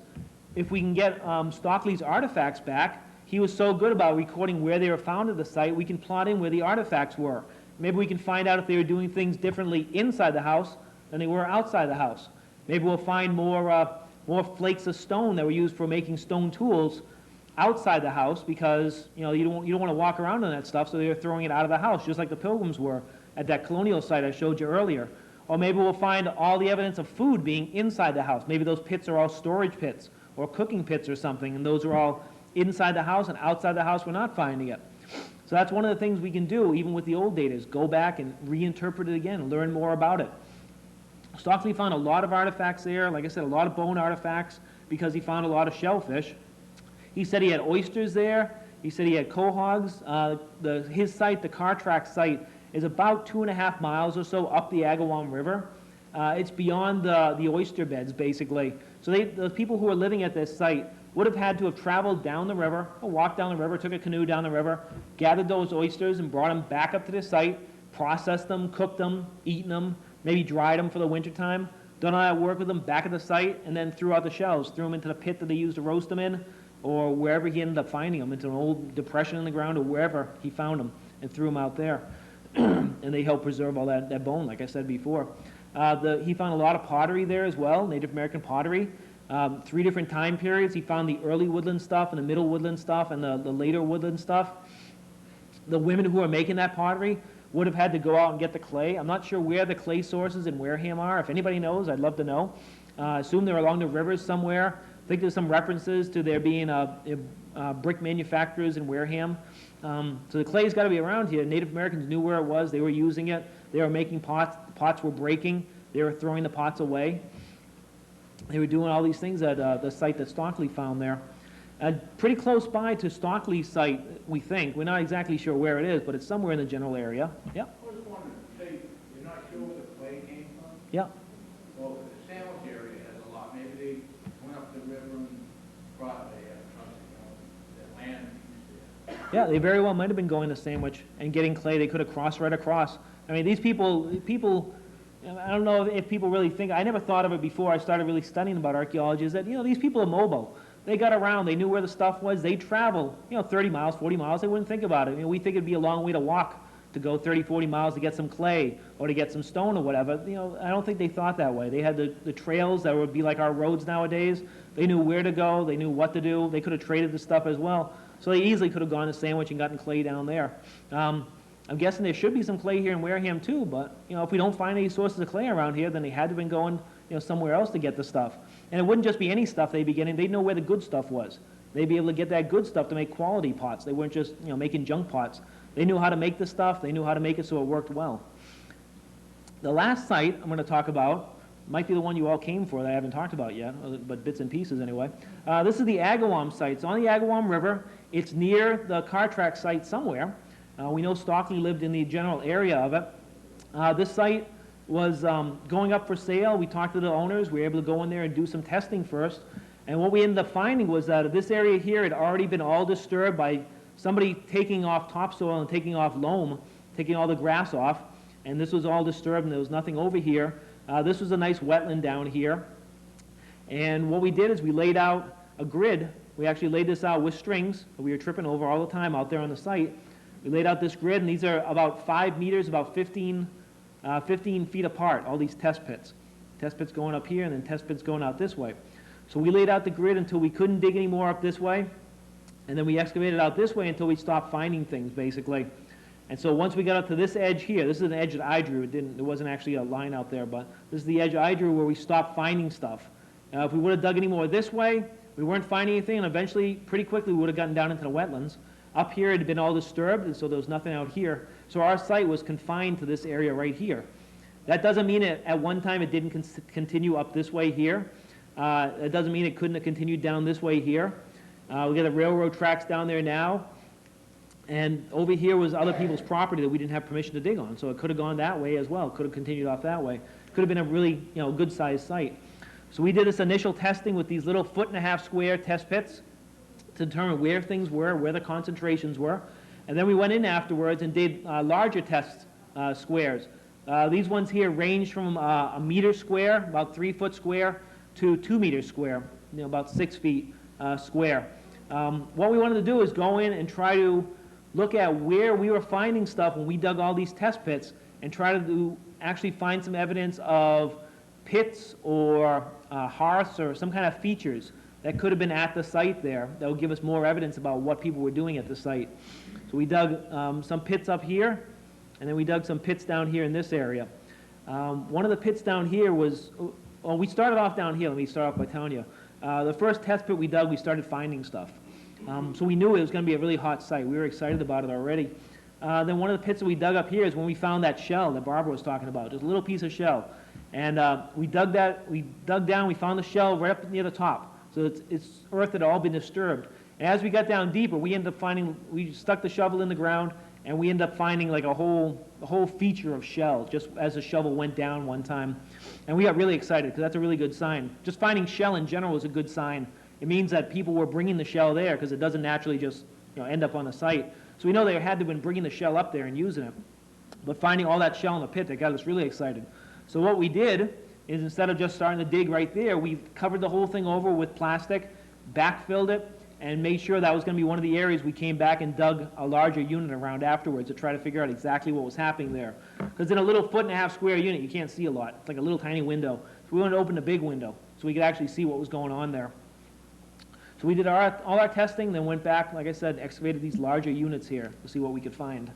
if we can get Stockley's artifacts back, he was so good about recording where they were found at the site, we can plot in where the artifacts were. Maybe we can find out if they were doing things differently inside the house than they were outside the house. Maybe we'll find more flakes of stone that were used for making stone tools outside the house, because you don't want to walk around on that stuff, so they were throwing it out of the house, just like the Pilgrims were at that colonial site I showed you earlier. Or maybe we'll find all the evidence of food being inside the house. Maybe those pits are all storage pits or cooking pits or something, and those are all inside the house, and outside the house we're not finding it. So that's one of the things we can do, even with the old data, is go back and reinterpret it again and learn more about it. Stockley found a lot of artifacts there, like I said, a lot of bone artifacts, because he found a lot of shellfish. He said he had oysters there. He said he had quahogs. His site, the car track site, is about 2.5 miles or so up the Agawam River. It's beyond the oyster beds, basically. So the people who were living at this site would have had to have traveled down the river, or walked down the river, took a canoe down the river, gathered those oysters and brought them back up to the site, processed them, cooked them, eaten them, maybe dried them for the wintertime, done all that work with them back at the site, and then threw out the shells, threw them into the pit that they used to roast them in, or wherever he ended up finding them, into an old depression in the ground or wherever he found them, and threw them out there. And they helped preserve all that bone, like I said before. He found a lot of pottery there as well, Native American pottery. 3 different time periods. He found the early woodland stuff and the middle woodland stuff and the later woodland stuff. The women who are making that pottery would have had to go out and get the clay. I'm not sure where the clay sources in Wareham are. If anybody knows, I'd love to know. Assume they're along the rivers somewhere. I think there's some references to there being brick manufacturers in Wareham. So the clay's got to be around here. Native Americans knew where it was. They were using it. They were making pots. The pots were breaking. They were throwing the pots away. They were doing all these things at the site that Stockley found there. Pretty close by to Stockley's site, we think. We're not exactly sure where it is, but it's somewhere in the general area. Yeah? I was wondering, you're not sure where the clay came from? Yeah. Well, the sandwich area has a lot. Maybe they went up the river and brought the land used there. Yeah, they very well might have been going to Sandwich and getting clay. They could have crossed right across. I mean, these people, I don't know if people really think, I never thought of it before I started really studying about archaeology, is that, these people are mobile. They got around, they knew where the stuff was, they travel, 30 miles, 40 miles, they wouldn't think about it. We think it'd be a long way to walk to go 30, 40 miles to get some clay or to get some stone or whatever. I don't think they thought that way. They had the trails that would be like our roads nowadays. They knew where to go, they knew what to do, they could have traded the stuff as well. So they easily could have gone to Sandwich and gotten clay down there. I'm guessing there should be some clay here in Wareham too, but, you know, if we don't find any sources of clay around here, then they had to have been going, you know, somewhere else to get the stuff. And it wouldn't just be any stuff they'd be getting, they'd know where the good stuff was. They'd be able to get that good stuff to make quality pots. They weren't just, you know, making junk pots. They knew how to make the stuff, they knew how to make it so it worked well. The last site I'm going to talk about might be the one you all came for that I haven't talked about yet, but bits and pieces anyway. This is the Agawam site. It's on the Agawam River. It's near the car track site somewhere. We know Stockley lived in the general area of it. This site was going up for sale. We talked to the owners. We were able to go in there and do some testing first. And what we ended up finding was that this area here had already been all disturbed by somebody taking off topsoil and taking off loam, taking all the grass off. And this was all disturbed and there was nothing over here. This was a nice wetland down here. And what we did is we laid out a grid. We actually laid this out with strings that we were tripping over all the time out there on the site. We laid out this grid, and these are about 5 meters, about 15 feet apart, all these test pits. Test pits going up here and then test pits going out this way. So we laid out the grid until we couldn't dig any more up this way, and then we excavated out this way until we stopped finding things, basically. And so once we got up to this edge here, this is an edge that I drew. There wasn't actually a line out there, but this is the edge I drew where we stopped finding stuff. If we would have dug any more this way, we weren't finding anything, and eventually, pretty quickly, we would have gotten down into the wetlands. Up here, it had been all disturbed, and so there was nothing out here. So our site was confined to this area right here. That doesn't mean at one time it didn't continue up this way here. It doesn't mean it couldn't have continued down this way here. We got the railroad tracks down there now. And over here was other people's property that we didn't have permission to dig on. So it could have gone that way as well. Could have continued off that way. Could have been a really, you know, good-sized site. So we did this initial testing with these little 1.5-foot square test pits to determine where things were, where the concentrations were. And then we went in afterwards and did larger test squares. These ones here range from a meter square, about 3-foot square, to 2 meters square, you know, about 6 feet square. What we wanted to do is go in and try to look at where we were finding stuff when we dug all these test pits and try to actually find some evidence of pits or hearths or some kind of features that could have been at the site there that would give us more evidence about what people were doing at the site. So we dug some pits up here, and then we dug some pits down here in this area. One of the pits down here was, well, we started off down here. Let me start off by telling you. The first test pit we dug, we started finding stuff. So we knew it was going to be a really hot site. We were excited about it already. Then one of the pits that we dug up here is when we found that shell that Barbara was talking about, just a little piece of shell. And we dug down, we found the shell right up near the top. So it's earth that had all been disturbed. And as we got down deeper, we ended up finding, we stuck the shovel in the ground, and we ended up finding like a whole feature of shell, just as the shovel went down one time. And we got really excited, because that's a really good sign. Just finding shell in general is a good sign. It means that people were bringing the shell there, because it doesn't naturally just, you know, end up on the site. So we know they had to have been bringing the shell up there and using it. But finding all that shell in the pit, that got us really excited. So what we did is, instead of just starting to dig right there, we covered the whole thing over with plastic, backfilled it, and made sure that was going to be one of the areas we came back and dug a larger unit around afterwards to try to figure out exactly what was happening there. Because in a little 1.5-foot square unit, you can't see a lot. It's like a little tiny window. So we wanted to open a big window so we could actually see what was going on there. So we did all our testing, then went back, like I said, excavated these larger units here to see what we could find.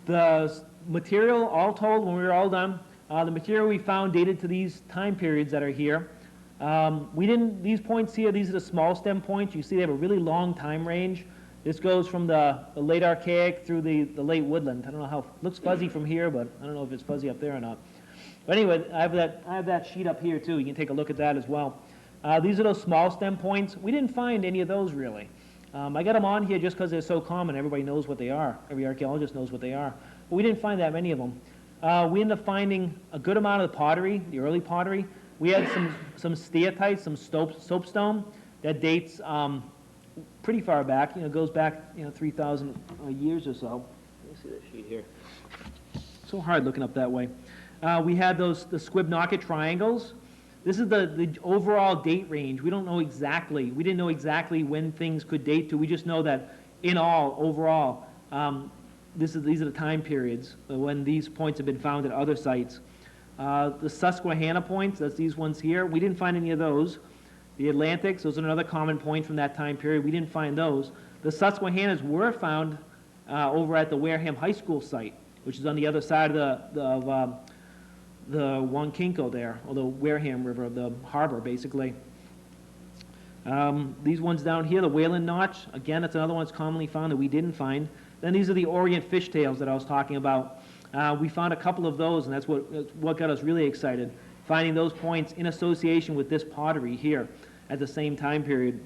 The material, all told, when we were all done, the material we found dated to these time periods that are here. These points here, these are the small stem points. You see they have a really long time range. This goes from the late Archaic through the late woodland. I don't know how, it looks fuzzy from here, but I don't know if it's fuzzy up there or not. But anyway, I have that sheet up here too. You can take a look at that as well. These are those small stem points. We didn't find any of those really. I got them on here just because they're so common. Everybody knows what they are. Every archaeologist knows what they are. But we didn't find that many of them. We ended up finding a good amount of the pottery, the early pottery. We had some steatites, some soapstone that dates pretty far back. You know, goes back 3,000 years or so. Let me see that sheet here. So hard looking up that way. We had the squib knocket triangles. This is the overall date range. We don't know exactly. We didn't know exactly when things could date to. We just know that in all, overall, these are the time periods when these points have been found at other sites. The Susquehanna points, that's these ones here. We didn't find any of those. The Atlantics, those are another common point from that time period. We didn't find those. The Susquehannas were found over at the Wareham High School site, which is on the other side of the Wankinko there, or the Wareham River, the harbor, basically. These ones down here, the Whalen Notch, again, that's another one that's commonly found that we didn't find. Then these are the Orient fishtails that I was talking about. We found a couple of those, and that's what got us really excited, finding those points in association with this pottery here at the same time period.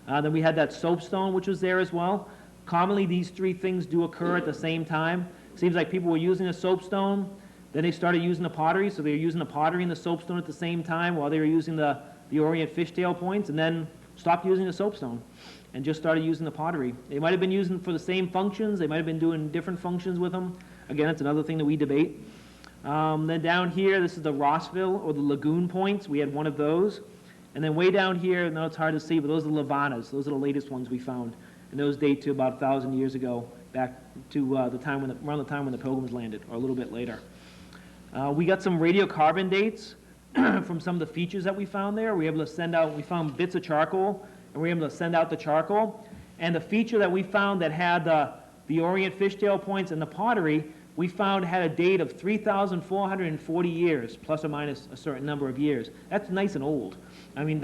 Then we had that soapstone, which was there as well. Commonly, these three things do occur at the same time. Seems like people were using a soapstone, then they started using the pottery, so they were using the pottery and the soapstone at the same time while they were using the Orient fishtail points, and then stopped using the soapstone and just started using the pottery. They might have been using for the same functions, they might have been doing different functions with them. Again, it's another thing that we debate. Then down here, this is the Rossville or the Lagoon points. We had one of those. And then way down here, now it's hard to see, but those are the Lavanas. Those are the latest ones we found. And those date to about 1,000 years ago, back to around the time when the Pilgrims landed, or a little bit later. We got some radiocarbon dates from some of the features that we found there. We were able to send out, we found bits of charcoal, and we were able to send out the charcoal. And the feature that we found that had the Orient fishtail points and the pottery, we found had a date of 3,440 years, plus or minus a certain number of years. That's nice and old. I mean,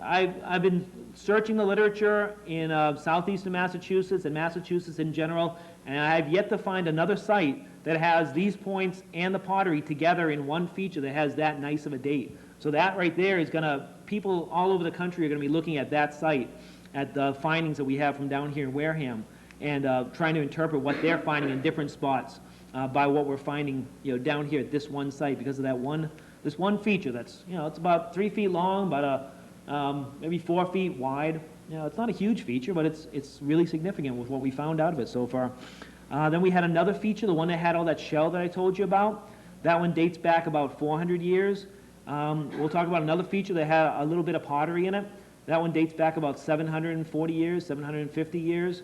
I've been searching the literature in southeastern Massachusetts and Massachusetts in general, and I've yet to find another site that has these points and the pottery together in one feature that has that nice of a date. So that right there is gonna, people all over the country are gonna be looking at that site, at the findings that we have from down here in Wareham, and trying to interpret what they're finding in different spots by what we're finding, down here at this one site, because of that this one feature that's, it's about 3 feet long, about maybe 4 feet wide. It's not a huge feature, but it's really significant with what we found out of it so far. Then we had another feature, the one that had all that shell that I told you about. That one dates back about 400 years. We'll talk about another feature that had a little bit of pottery in it. That one dates back about 740 years, 750 years.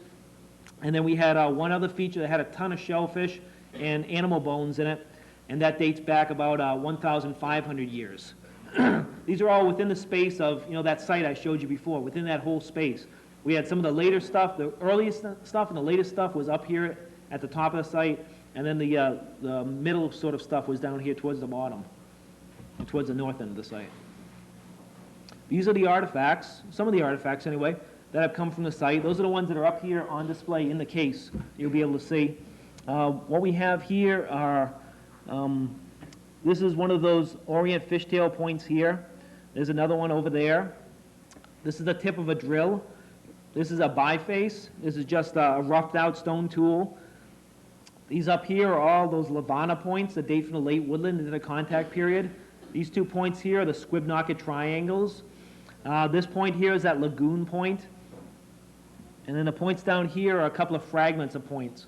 And then we had one other feature that had a ton of shellfish and animal bones in it, and that dates back about 1,500 years. These are all within the space of, that site I showed you before, within that whole space. We had some of the later stuff, the earliest stuff and the latest stuff was up here at the top of the site, and then the middle sort of stuff was down here towards the bottom, towards the north end of the site. These are the artifacts, some of the artifacts anyway, that have come from the site. Those are the ones that are up here on display in the case. You'll be able to see. What we have here are, this is one of those Orient fishtail points here. There's another one over there. This is the tip of a drill. This is a biface. This is just a roughed out stone tool. These up here are all those Lavana points that date from the late woodland into the contact period. These 2 points here are the Squibnocket triangles. This point here is that Lagoon point. And then the points down here are a couple of fragments of points.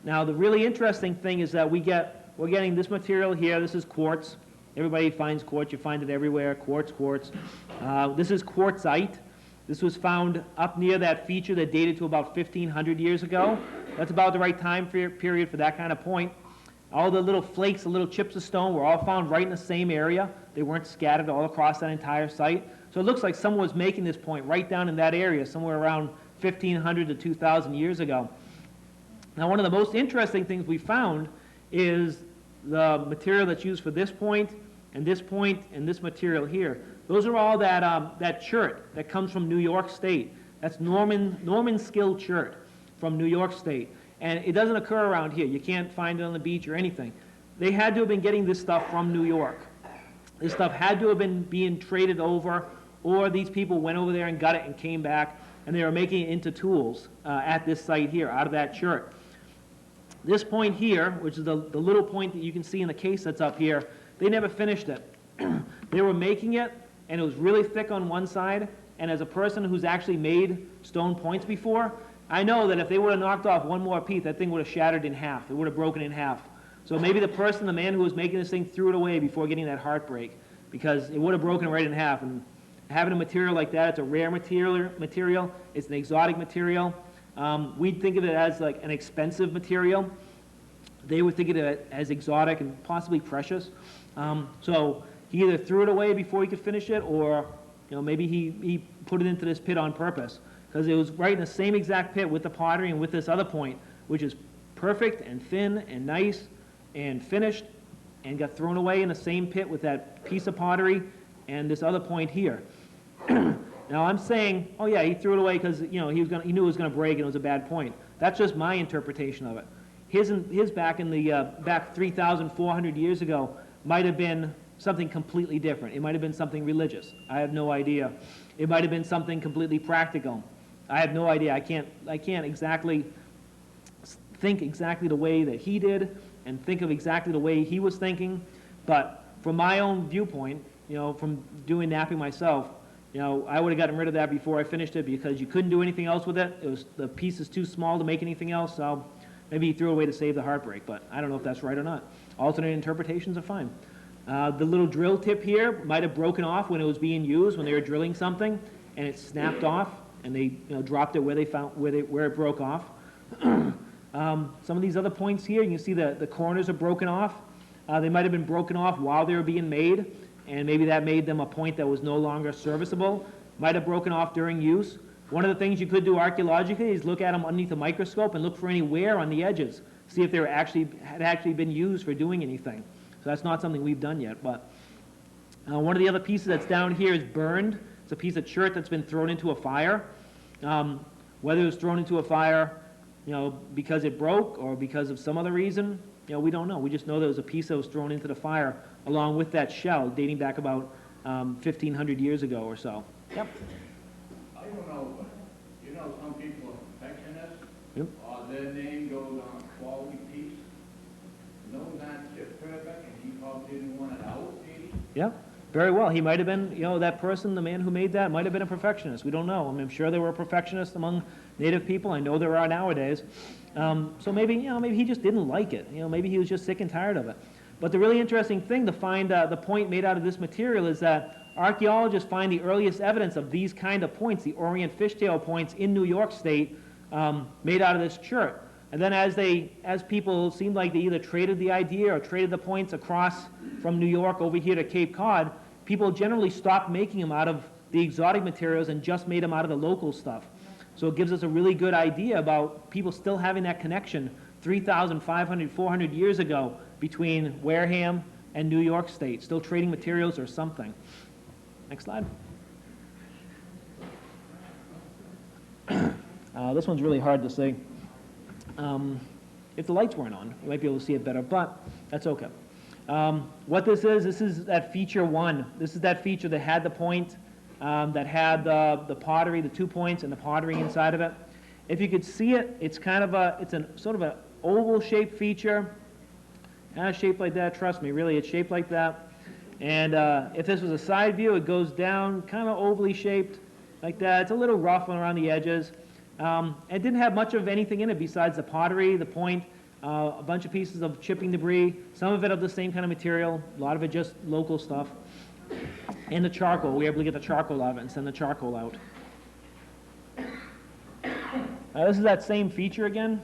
Now, the really interesting thing is that we're getting this material here. This is quartz. Everybody finds quartz. You find it everywhere. Quartz. This is quartzite. This was found up near that feature that dated to about 1,500 years ago. That's about the right time period for that kind of point. All the little flakes, the little chips of stone were all found right in the same area. They weren't scattered all across that entire site. So it looks like someone was making this point right down in that area, somewhere around 1,500 to 2,000 years ago. Now, one of the most interesting things we found is the material that's used for this point, and this material here. Those are all that chert that comes from New York State. That's Norman Skill chert from New York State. And it doesn't occur around here. You can't find it on the beach or anything. They had to have been getting this stuff from New York. This stuff had to have been being traded over, or these people went over there and got it and came back, and they were making it into tools at this site here, out of that chert. This point here, which is the little point that you can see in the case that's up here, they never finished it. They were making it, and it was really thick on one side, and as a person who's actually made stone points before, I know that if they would have knocked off one more piece, that thing would have shattered in half. It would have broken in half. So maybe the man who was making this thing threw it away before getting that heartbreak, because it would have broken right in half. And having a material like that, it's a rare material. It's an exotic material. We'd think of it as like an expensive material. They would think of it as exotic and possibly precious. So he either threw it away before he could finish it, or maybe he put it into this pit on purpose, because it was right in the same exact pit with the pottery and with this other point, which is perfect and thin and nice and finished, and got thrown away in the same pit with that piece of pottery and this other point here. Now I'm saying, oh yeah, he threw it away because he knew it was going to break and it was a bad point. That's just my interpretation of it. His back in the back 3,400 years ago might have been something completely different. It might have been something religious. I have no idea. It might have been something completely practical. I have no idea. I can't exactly think exactly the way that he did and think of exactly the way he was thinking. But from my own viewpoint, from doing napping myself, I would have gotten rid of that before I finished it because you couldn't do anything else with it. The piece is too small to make anything else, so maybe he threw it away to save the heartbreak, but I don't know if that's right or not. Alternate interpretations are fine. The little drill tip here might have broken off when it was being used, when they were drilling something, and it snapped off, and they dropped it where it broke off. Some of these other points here, you can see the corners are broken off. They might have been broken off while they were being made, and maybe that made them a point that was no longer serviceable. Might have broken off during use. One of the things you could do archaeologically is look at them underneath a microscope and look for any wear on the edges, see if they had actually been used for doing anything. So that's not something we've done yet. But one of the other pieces that's down here is burned. It's a piece of chert that's been thrown into a fire. Whether it was thrown into a fire, because it broke or because of some other reason, we don't know. We just know there was a piece that was thrown into the fire along with that shell dating back about 1,500 years ago or so. Yep. I don't know, but some people are perfectionists. Yep. Their name goes on a quality piece. No, not just perfect, and he probably didn't want it out, maybe. Yeah, very well. He might have been, that person, the man who made that, might have been a perfectionist. We don't know. I'm sure there were perfectionists among Native people. I know there are nowadays. So maybe he just didn't like it. Maybe he was just sick and tired of it. But the really interesting thing to find the point made out of this material is that archaeologists find the earliest evidence of these kind of points, the Orient Fishtail Points in New York State, made out of this chert. And then as people seemed like they either traded the idea or traded the points across from New York over here to Cape Cod, people generally stopped making them out of the exotic materials and just made them out of the local stuff. So it gives us a really good idea about people still having that connection 3,500, 400 years ago between Wareham and New York State, still trading materials or something. Next slide. This one's really hard to see. If the lights weren't on, you might be able to see it better, but that's okay. What this is that feature 1. This is that feature that had the point, that had the pottery, the 2 points, and the pottery inside of it. If you could see it, it's sort of an oval-shaped feature, kind of shaped like that. Trust me, really, it's shaped like that. And if this was a side view, it goes down, kind of ovally shaped like that. It's a little rough around the edges. It didn't have much of anything in it besides the pottery, the point, a bunch of pieces of chipping debris, some of it of the same kind of material, a lot of it just local stuff. And the charcoal, we were able to get the charcoal out of it and send the charcoal out. This is that same feature again.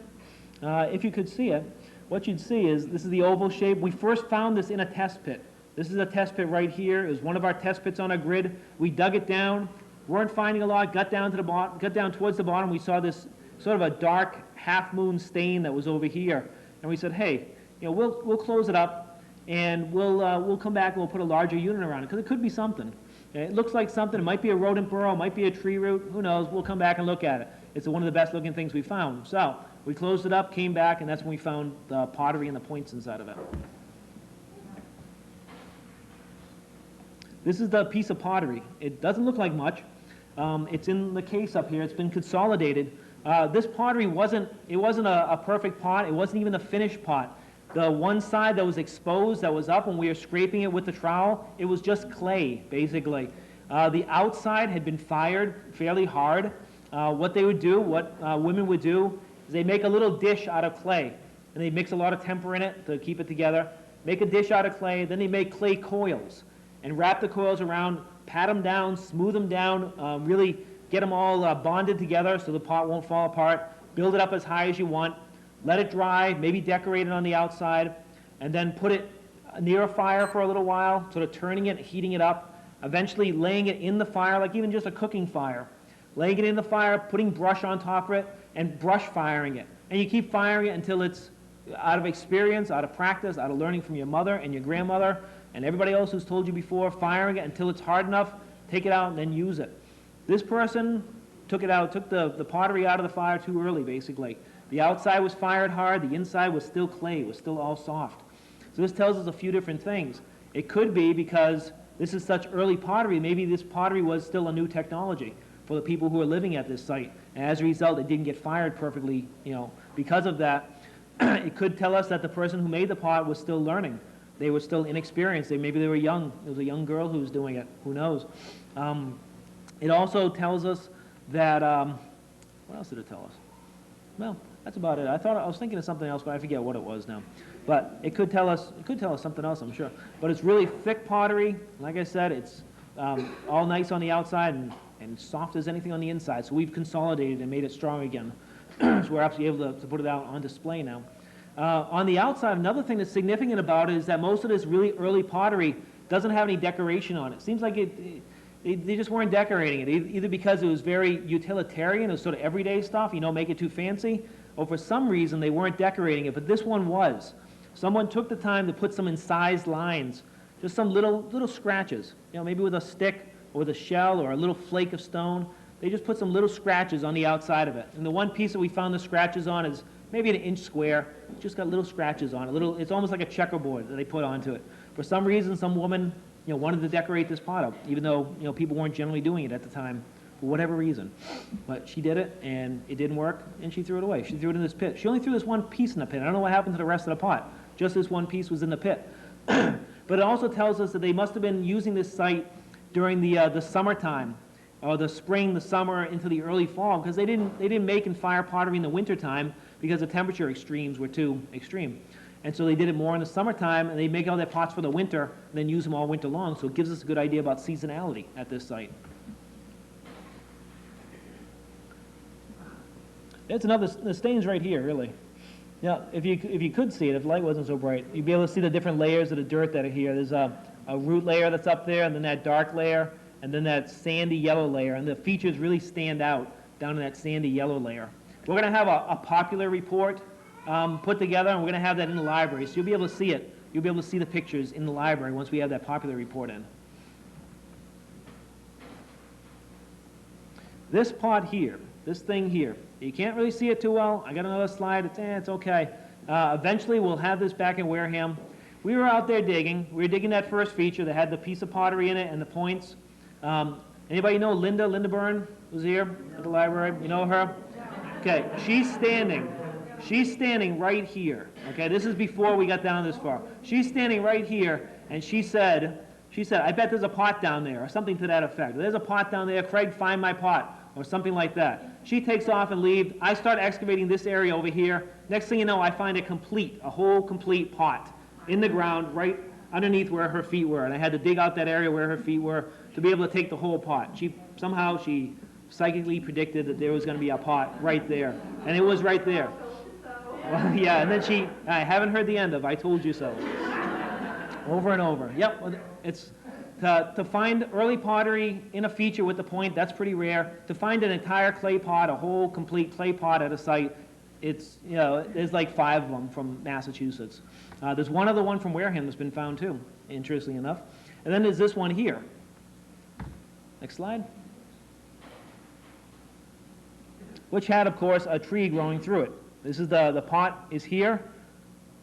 If you could see it, what you'd see is this is the oval shape. We first found this in a test pit. This is a test pit right here. It was one of our test pits on our grid. We dug it down, weren't finding a lot, got down towards the bottom. We saw this sort of a dark half-moon stain that was over here. And we said, hey, we'll close it up and we'll come back and we'll put a larger unit around it because it could be something. It looks like something. It might be a rodent burrow, it might be a tree root. Who knows? We'll come back and look at it. It's one of the best looking things we found. So we closed it up, came back, and that's when we found the pottery and the points inside of it. This is the piece of pottery. It doesn't look like much. It's in the case up here. It's been consolidated. This pottery wasn't a perfect pot. It wasn't even a finished pot. The one side that was exposed, that was up when we were scraping it with the trowel, it was just clay, basically. The outside had been fired fairly hard. What they would do, what women would do, is they make a little dish out of clay, and they mix a lot of temper in it to keep it together. Make a dish out of clay, then they make clay coils, and wrap the coils around, pat them down, smooth them down, really get them all bonded together so the pot won't fall apart. Build it up as high as you want. Let it dry, maybe decorate it on the outside, and then put it near a fire for a little while, sort of turning it, heating it up, eventually laying it in the fire, like even just a cooking fire. laying it in the fire, putting brush on top of it, and brush firing it. And you keep firing it until it's out of experience, out of practice, out of learning from your mother and your grandmother and everybody else who's told you before, firing it until it's hard enough, take it out and then use it. This person took it out, took the pottery out of the fire too early, basically. The outside was fired hard, the inside was still clay, was still all soft. So this tells us a few different things. It could be because this is such early pottery, maybe this pottery was still a new technology for the people who are living at this site. And as a result, it didn't get fired perfectly, because of that. It could tell us that the person who made the pot was still learning. They were still inexperienced. Maybe they were young. It was a young girl who was doing it. Who knows? It also tells us that, what else did it tell us? Well, that's about it. I was thinking of something else, but I forget what it was now. But it could tell us something else, I'm sure. But it's really thick pottery. Like I said, it's all nice on the outside and soft as anything on the inside. So we've consolidated and made it strong again. So we're actually able to put it out on display now. On the outside, another thing that's significant about it is that most of this really early pottery doesn't have any decoration on it. It seems like they just weren't decorating it, either because it was very utilitarian, it was sort of everyday stuff, make it too fancy, or for some reason they weren't decorating it, but this one was. Someone took the time to put some incised lines, just some little scratches, maybe with a stick or with a shell or a little flake of stone. They just put some little scratches on the outside of it. And the one piece that we found the scratches on is maybe an inch square. It's just got little scratches on it. It's almost like a checkerboard that they put onto it. For some reason, some woman, wanted to decorate this pot up, even though, people weren't generally doing it at the time for whatever reason. But she did it, and it didn't work, and she threw it away. She threw it in this pit. She only threw this one piece in the pit. I don't know what happened to the rest of the pot. Just this one piece was in the pit. But it also tells us that they must have been using this site during the summertime, or the spring, the summer, into the early fall, because they didn't make and fire pottery in the wintertime because the temperature extremes were too extreme. And so they did it more in the summertime, and they make all their pots for the winter, and then use them all winter long. So it gives us a good idea about seasonality at this site. There's the stains right here, really. Now, if you could see it, if light wasn't so bright, you'd be able to see the different layers of the dirt that are here. There's a root layer that's up there, and then that dark layer, and then that sandy yellow layer, and the features really stand out down in that sandy yellow layer. We're going to have a popular report put together, and we're going to have that in the library, so you'll be able to see it. You'll be able to see the pictures in the library once we have that popular report in. This pot here, this thing here, you can't really see it too well. I got another slide. It's okay. Eventually, we'll have this back in Wareham. We were out there digging. We were digging that first feature that had the piece of pottery in it and the points. Anybody know Linda? Linda Byrne was here at the library. You know her? Okay, she's standing right here. Okay, this is before we got down this far. She's standing right here, and she said, I bet there's a pot down there, or something to that effect. There's a pot down there. Craig, find my pot, or something like that. She takes off and leaves. I start excavating this area over here. Next thing you know, I find a whole complete pot in the ground right underneath where her feet were, and I had to dig out that area where her feet were to be able to take the whole pot. She psychically predicted that there was going to be a pot right there, and it was right there. Well, yeah, and then I haven't heard the end of I told you so. Over and over. Yep, it's to find early pottery in a feature with the point, that's pretty rare. To find an entire clay pot, a whole complete clay pot at a site, there's like 5 of them from Massachusetts. There's one other one from Wareham that's been found too, interestingly enough. And then there's this one here. Next slide. Which had, of course, a tree growing through it. This is the pot is here.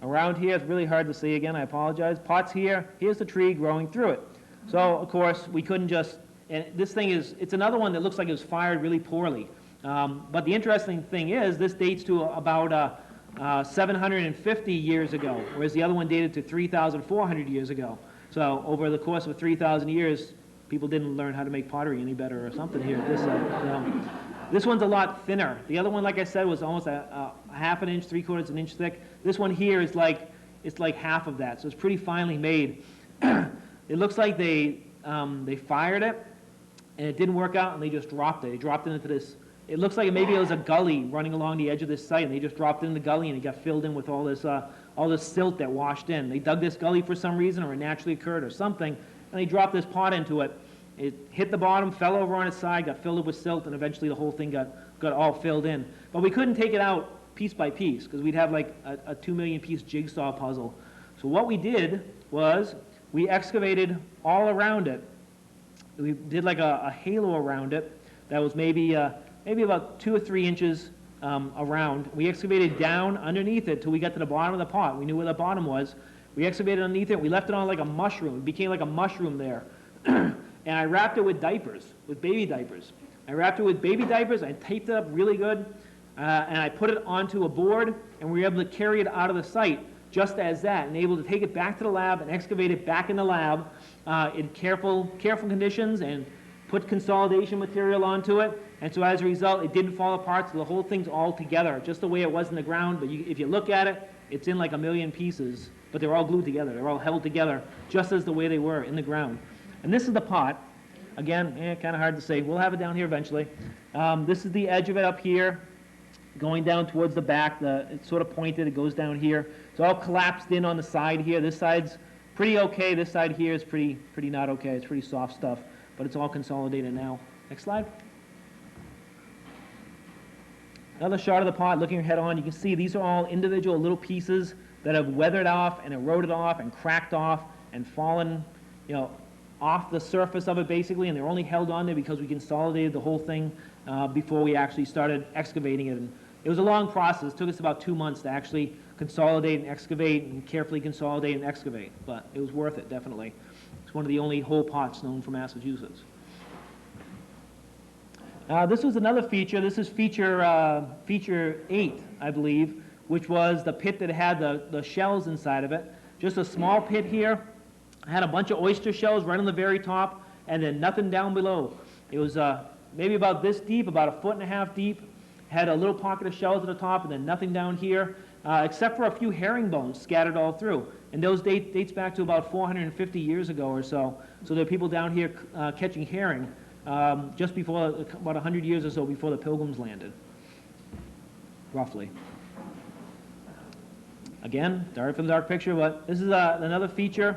Around here, it's really hard to see again, I apologize. Pot's here, here's the tree growing through it. So, of course, we couldn't just, and this thing it's another one that looks like it was fired really poorly. But the interesting thing is, this dates to about 750 years ago, whereas the other one dated to 3,400 years ago. So, over the course of 3,000 years, people didn't learn how to make pottery any better or something here. This one's a lot thinner. The other one, like I said, was almost a half an inch, 3/4 an inch thick. This one here is like half of that, so it's pretty finely made. It looks like they fired it, and it didn't work out, and they just dropped it. They dropped it into this. It looks like maybe it was a gully running along the edge of this site, and they just dropped it in the gully, and it got filled in with all this silt that washed in. They dug this gully for some reason, or it naturally occurred, or something, and they dropped this pot into it. It hit the bottom, fell over on its side, got filled up with silt, and eventually the whole thing got all filled in. But we couldn't take it out piece by piece because we'd have like a 2 million piece jigsaw puzzle. So what we did was we excavated all around it. We did like a halo around it that was maybe about 2 or 3 inches around. We excavated down underneath it till we got to the bottom of the pot. We knew where the bottom was. We excavated underneath it. We left it on like a mushroom. It became like a mushroom there. And I wrapped it with diapers, with baby diapers. I wrapped it with baby diapers. I taped it up really good. And I put it onto a board, and we were able to carry it out of the site just as that, and able to take it back to the lab and excavate it back in the lab in careful conditions and put consolidation material onto it. And so as a result, it didn't fall apart, so the whole thing's all together, just the way it was in the ground. But if you look at it, it's in like a million pieces, but they're all glued together. They're all held together just as the way they were in the ground. And this is the pot. Again, kind of hard to say. We'll have it down here eventually. This is the edge of it up here, going down towards the back. It's sort of pointed. It goes down here. It's all collapsed in on the side here. This side's pretty okay. This side here is pretty not okay. It's pretty soft stuff, but it's all consolidated now. Next slide. Another shot of the pot, looking head on. You can see these are all individual little pieces that have weathered off and eroded off and cracked off and fallen, off the surface of it basically, and they're only held on there because we consolidated the whole thing before we actually started excavating it. And it was a long process. It took us about 2 months to actually consolidate and excavate and carefully consolidate and excavate, but it was worth it, definitely. It's one of the only whole pots known for Massachusetts. This was another feature. This is feature 8, I believe, which was the pit that had the shells inside of it. Just a small pit here. Had a bunch of oyster shells right on the very top, and then nothing down below. It was maybe about this deep, about 1.5 feet deep. Had a little pocket of shells at the top, and then nothing down here, except for a few herringbones scattered all through. And those dates back to about 450 years ago or so. So there are people down here catching herring just before, about 100 years or so before the Pilgrims landed, roughly. Again, sorry for the dark picture, but this is another feature.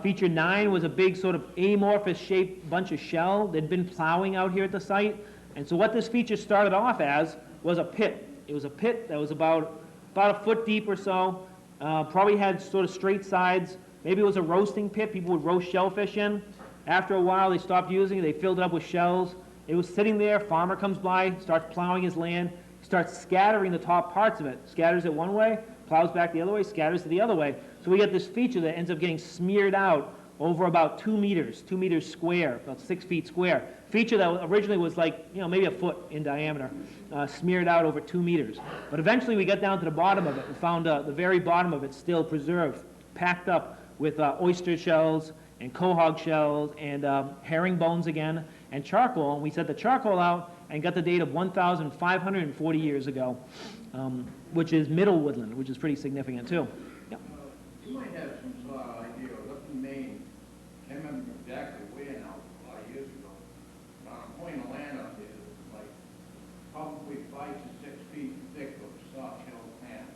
Feature 9 was a big sort of amorphous shaped bunch of shell. They'd been plowing out here at the site. And so what this feature started off as was a pit. It was a pit that was about 1 foot deep or so, probably had sort of straight sides. Maybe it was a roasting pit. People would roast shellfish in. After a while, they stopped using it. They filled it up with shells. It was sitting there. Farmer comes by, starts plowing his land, starts scattering the top parts of it. Scatters it one way, plows back the other way, scatters it the other way. So we get this feature that ends up getting smeared out over about 2 meters square, about 6 feet square. Feature that originally was like, maybe a foot in diameter, smeared out over 2 meters. But eventually we got down to the bottom of it and found the very bottom of it still preserved, packed up with oyster shells and quahog shells and herring bones again and charcoal. And we set the charcoal out and got the date of 1,540 years ago, which is middle woodland, which is pretty significant too. Yep. You might have some sort of idea of what the name, can't remember exactly where now, a lot of years ago. But on a point of land up there, it was like probably 5 to 6 feet thick of soft shell clams.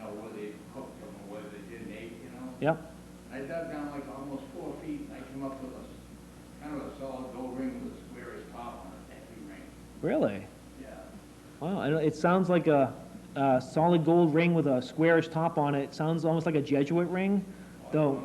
Whether they cooked them or whether they didn't eat, Yep. I dug down like almost 4 feet, and I came up with kind of a solid gold ring with a squarish top on it, that ring. Really? Yeah. Wow, it sounds like a solid gold ring with a squarish top on it. It sounds almost like a Jesuit ring, though.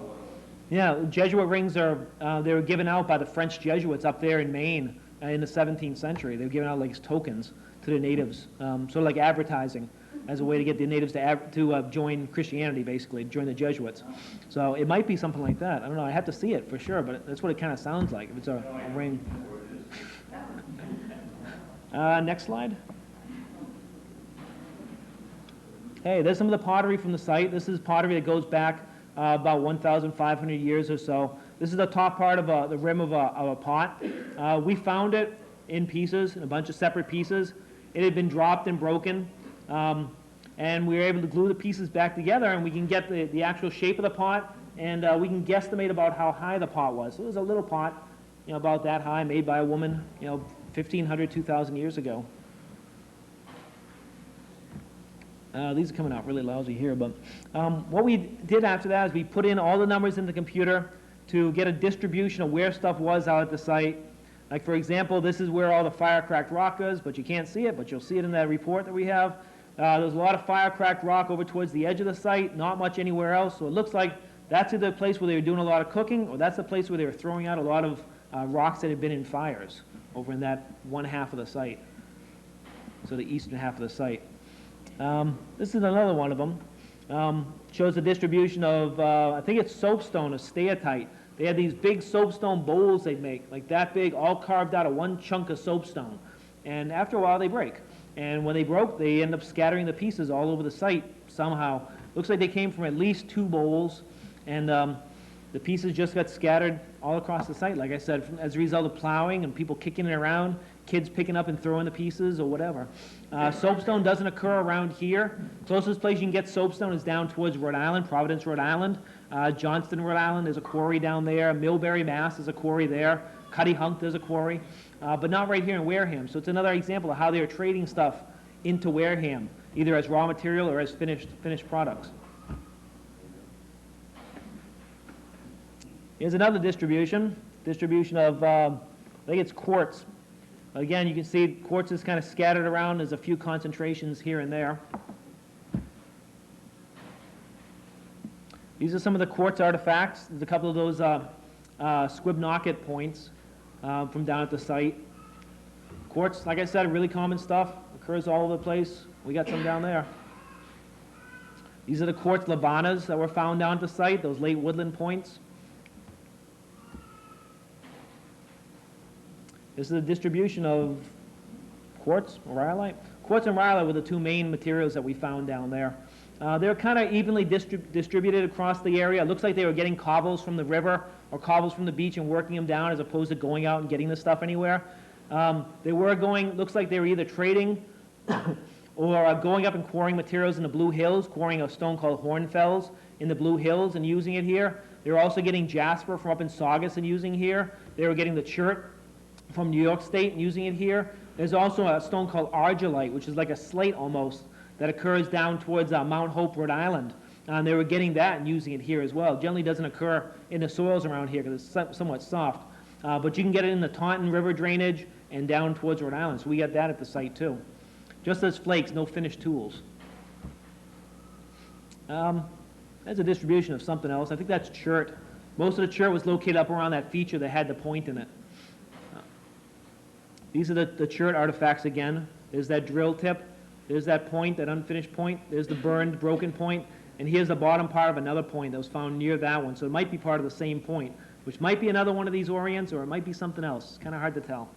Yeah, Jesuit rings are, they were given out by the French Jesuits up there in Maine in the 17th century. They were given out like as tokens to the natives, sort of like advertising, as a way to get the natives to join Christianity, basically, join the Jesuits. So it might be something like that. I don't know. I have to see it for sure, but that's what it kind of sounds like, if it's a ring. Next slide. Hey, there's some of the pottery from the site. This is pottery that goes back about 1,500 years or so. This is the top part of the rim of a pot. We found it in pieces, in a bunch of separate pieces. It had been dropped and broken. And we were able to glue the pieces back together, and we can get the actual shape of the pot, and we can guesstimate about how high the pot was. So it was a little pot, about that high, made by a woman, 1,500, 2,000 years ago. These are coming out really lousy here, but what we did after that is we put in all the numbers in the computer, to get a distribution of where stuff was out at the site. Like, for example, this is where all the fire-cracked rock is, but you can't see it, but you'll see it in that report that we have. There's a lot of fire-cracked rock over towards the edge of the site, not much anywhere else, so it looks like that's either the place where they were doing a lot of cooking, or that's the place where they were throwing out a lot of rocks that had been in fires over in that one half of the site, so the eastern half of the site. This is another one of them. Shows the distribution of, I think it's soapstone or steatite. They had these big soapstone bowls they'd make, like that big, all carved out of one chunk of soapstone. And after a while, they break. And when they broke, they end up scattering the pieces all over the site somehow. Looks like they came from at least 2 bowls, and the pieces just got scattered all across the site, like I said, as a result of plowing and people kicking it around, kids picking up and throwing the pieces or whatever. Soapstone doesn't occur around here. Closest place you can get soapstone is down towards Rhode Island, Providence, Rhode Island. Johnston, Rhode Island, there's a quarry down there. Millbury, Mass, there's a quarry there. Cuttyhunk, there's a quarry. But not right here in Wareham. So it's another example of how they're trading stuff into Wareham, either as raw material or as finished products. Here's another distribution of, I think it's quartz. Again, you can see quartz is kind of scattered around. There's a few concentrations here and there. These are some of the quartz artifacts. There's a couple of those squib-knocket points from down at the site. Quartz, like I said, really common stuff. Occurs all over the place. We got some down there. These are the quartz labanas that were found down at the site, those late woodland points. This is a distribution of quartz or rhyolite. Quartz and rhyolite were the 2 main materials that we found down there. They're kind of evenly distributed across the area. It looks like they were getting cobbles from the river or cobbles from the beach and working them down as opposed to going out and getting the stuff anywhere. They were going, looks like they were either trading or going up and quarrying materials in the Blue Hills, quarrying a stone called hornfells in the Blue Hills and using it here. They were also getting jasper from up in Saugus and using here. They were getting the chert from New York State and using it here. There's also a stone called argillite, which is like a slate almost, that occurs down towards Mount Hope, Rhode Island. They were getting that and using it here as well. It generally doesn't occur in the soils around here because it's somewhat soft. But you can get it in the Taunton River drainage and down towards Rhode Island. So we got that at the site too. Just as flakes, no finished tools. That's a distribution of something else. I think that's chert. Most of the chert was located up around that feature that had the point in it. These are the chert artifacts again. There's that drill tip. There's that point, that unfinished point. There's the burned, broken point. And here's the bottom part of another point that was found near that one. So it might be part of the same point, which might be another one of these Orients, or it might be something else. It's kind of hard to tell.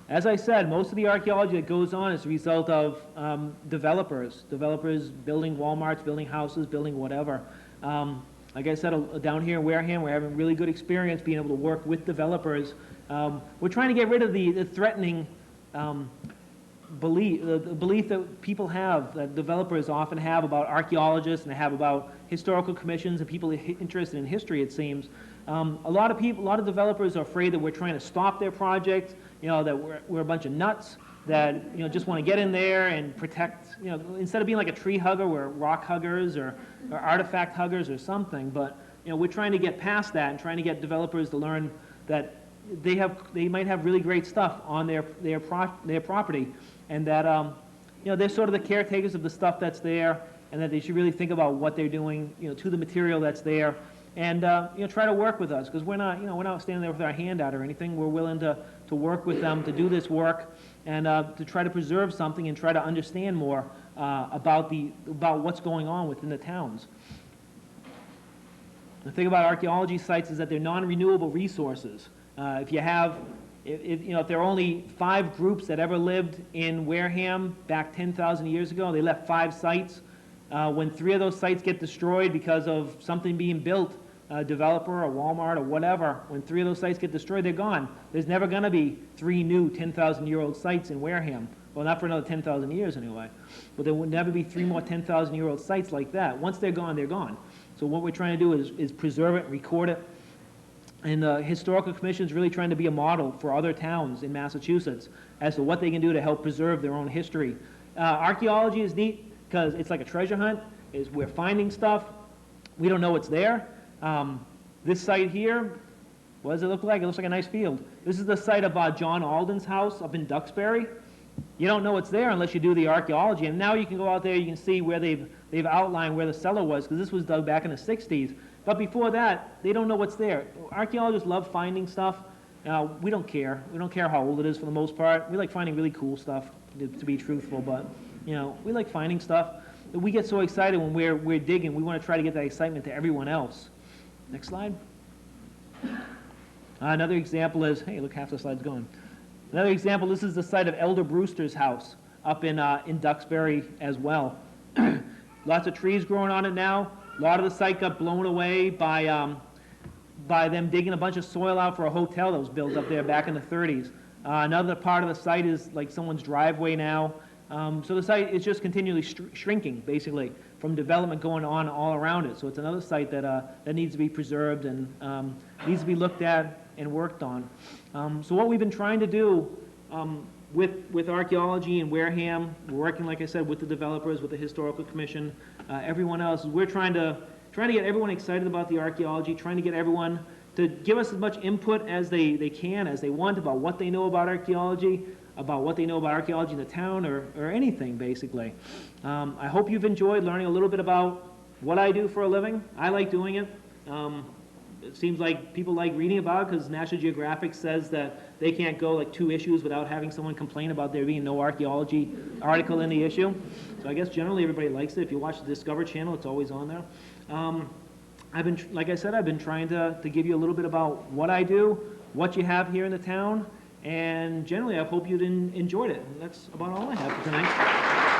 As I said, most of the archaeology that goes on is a result of developers building Walmarts, building houses, building whatever. Like I said, down here in Wareham, we're having really good experience being able to work with developers. We're trying to get rid of the threatening belief, the belief that people have, that developers often have about archaeologists and they have about historical commissions and people interested in history, it seems. A lot of developers are afraid that we're trying to stop their project, that we're a bunch of nuts that just want to get in there and protect, instead of being like a tree hugger, we're rock huggers or artifact huggers or something. But we're trying to get past that and trying to get developers to learn that they might have really great stuff on their property, and that they're sort of the caretakers of the stuff that's there, and that they should really think about what they're doing to the material that's there, and try to work with us, because we're not standing there with our hand out or anything. We're willing to work with them to do this work and to try to preserve something and try to understand more about what's going on within the towns. The thing about archaeology sites is that they're non-renewable resources. If there are only 5 groups that ever lived in Wareham back 10,000 years ago, they left 5 sites. When 3 of those sites get destroyed because of something being built, a developer, a Walmart, or whatever, when 3 of those sites get destroyed, they're gone. There's never going to be 3 new 10,000-year-old sites in Wareham. Well, not for another 10,000 years anyway. But there will never be 3 more 10,000-year-old sites like that. Once they're gone, they're gone. So what we're trying to do is preserve it, record it. And the Historical Commission is really trying to be a model for other towns in Massachusetts as to what they can do to help preserve their own history. Archaeology is neat because it's like a treasure hunt. We're finding stuff. we don't know what's there. This site here, what does it look like? It looks like a nice field. This is the site of John Alden's house up in Duxbury. You don't know what's there unless you do the archaeology, and now you can go out there, you can see where they've outlined where the cellar was, because this was dug back in the 60s. But before that, they don't know what's there. Archaeologists love finding stuff. We don't care. We don't care how old it is for the most part. We like finding really cool stuff, to be truthful, but, you know, we like finding stuff. We get so excited when we're digging. We want to try to get that excitement to everyone else. Next slide. Another example is, hey, look, half the slide's gone. Another example, this is the site of Elder Brewster's house up in Duxbury as well. Lots of trees growing on it now. A lot of the site got blown away by them digging a bunch of soil out for a hotel that was built up there back in the 30s. Another part of the site is like someone's driveway now. So the site is just continually shrinking, basically, from development going on all around it. So it's another site that needs to be preserved and needs to be looked at and worked on. So what we've been trying to do with archaeology in Wareham, we're working, like I said, with the developers, with the Historical Commission, everyone else, we're trying to get everyone excited about the archaeology, trying to get everyone to give us as much input as they can, as they want, about what they know about archaeology, about what they know about archaeology in the town, or anything, basically. I hope you've enjoyed learning a little bit about what I do for a living. I like doing it. It seems like people like reading about it because National Geographic says that they can't go like 2 issues without having someone complain about there being no archaeology article in the issue. So I guess generally everybody likes it. If you watch the Discover channel, it's always on there. Like I said, I've been trying to give you a little bit about what I do, what you have here in the town, and generally I hope you enjoyed it. And that's about all I have for tonight.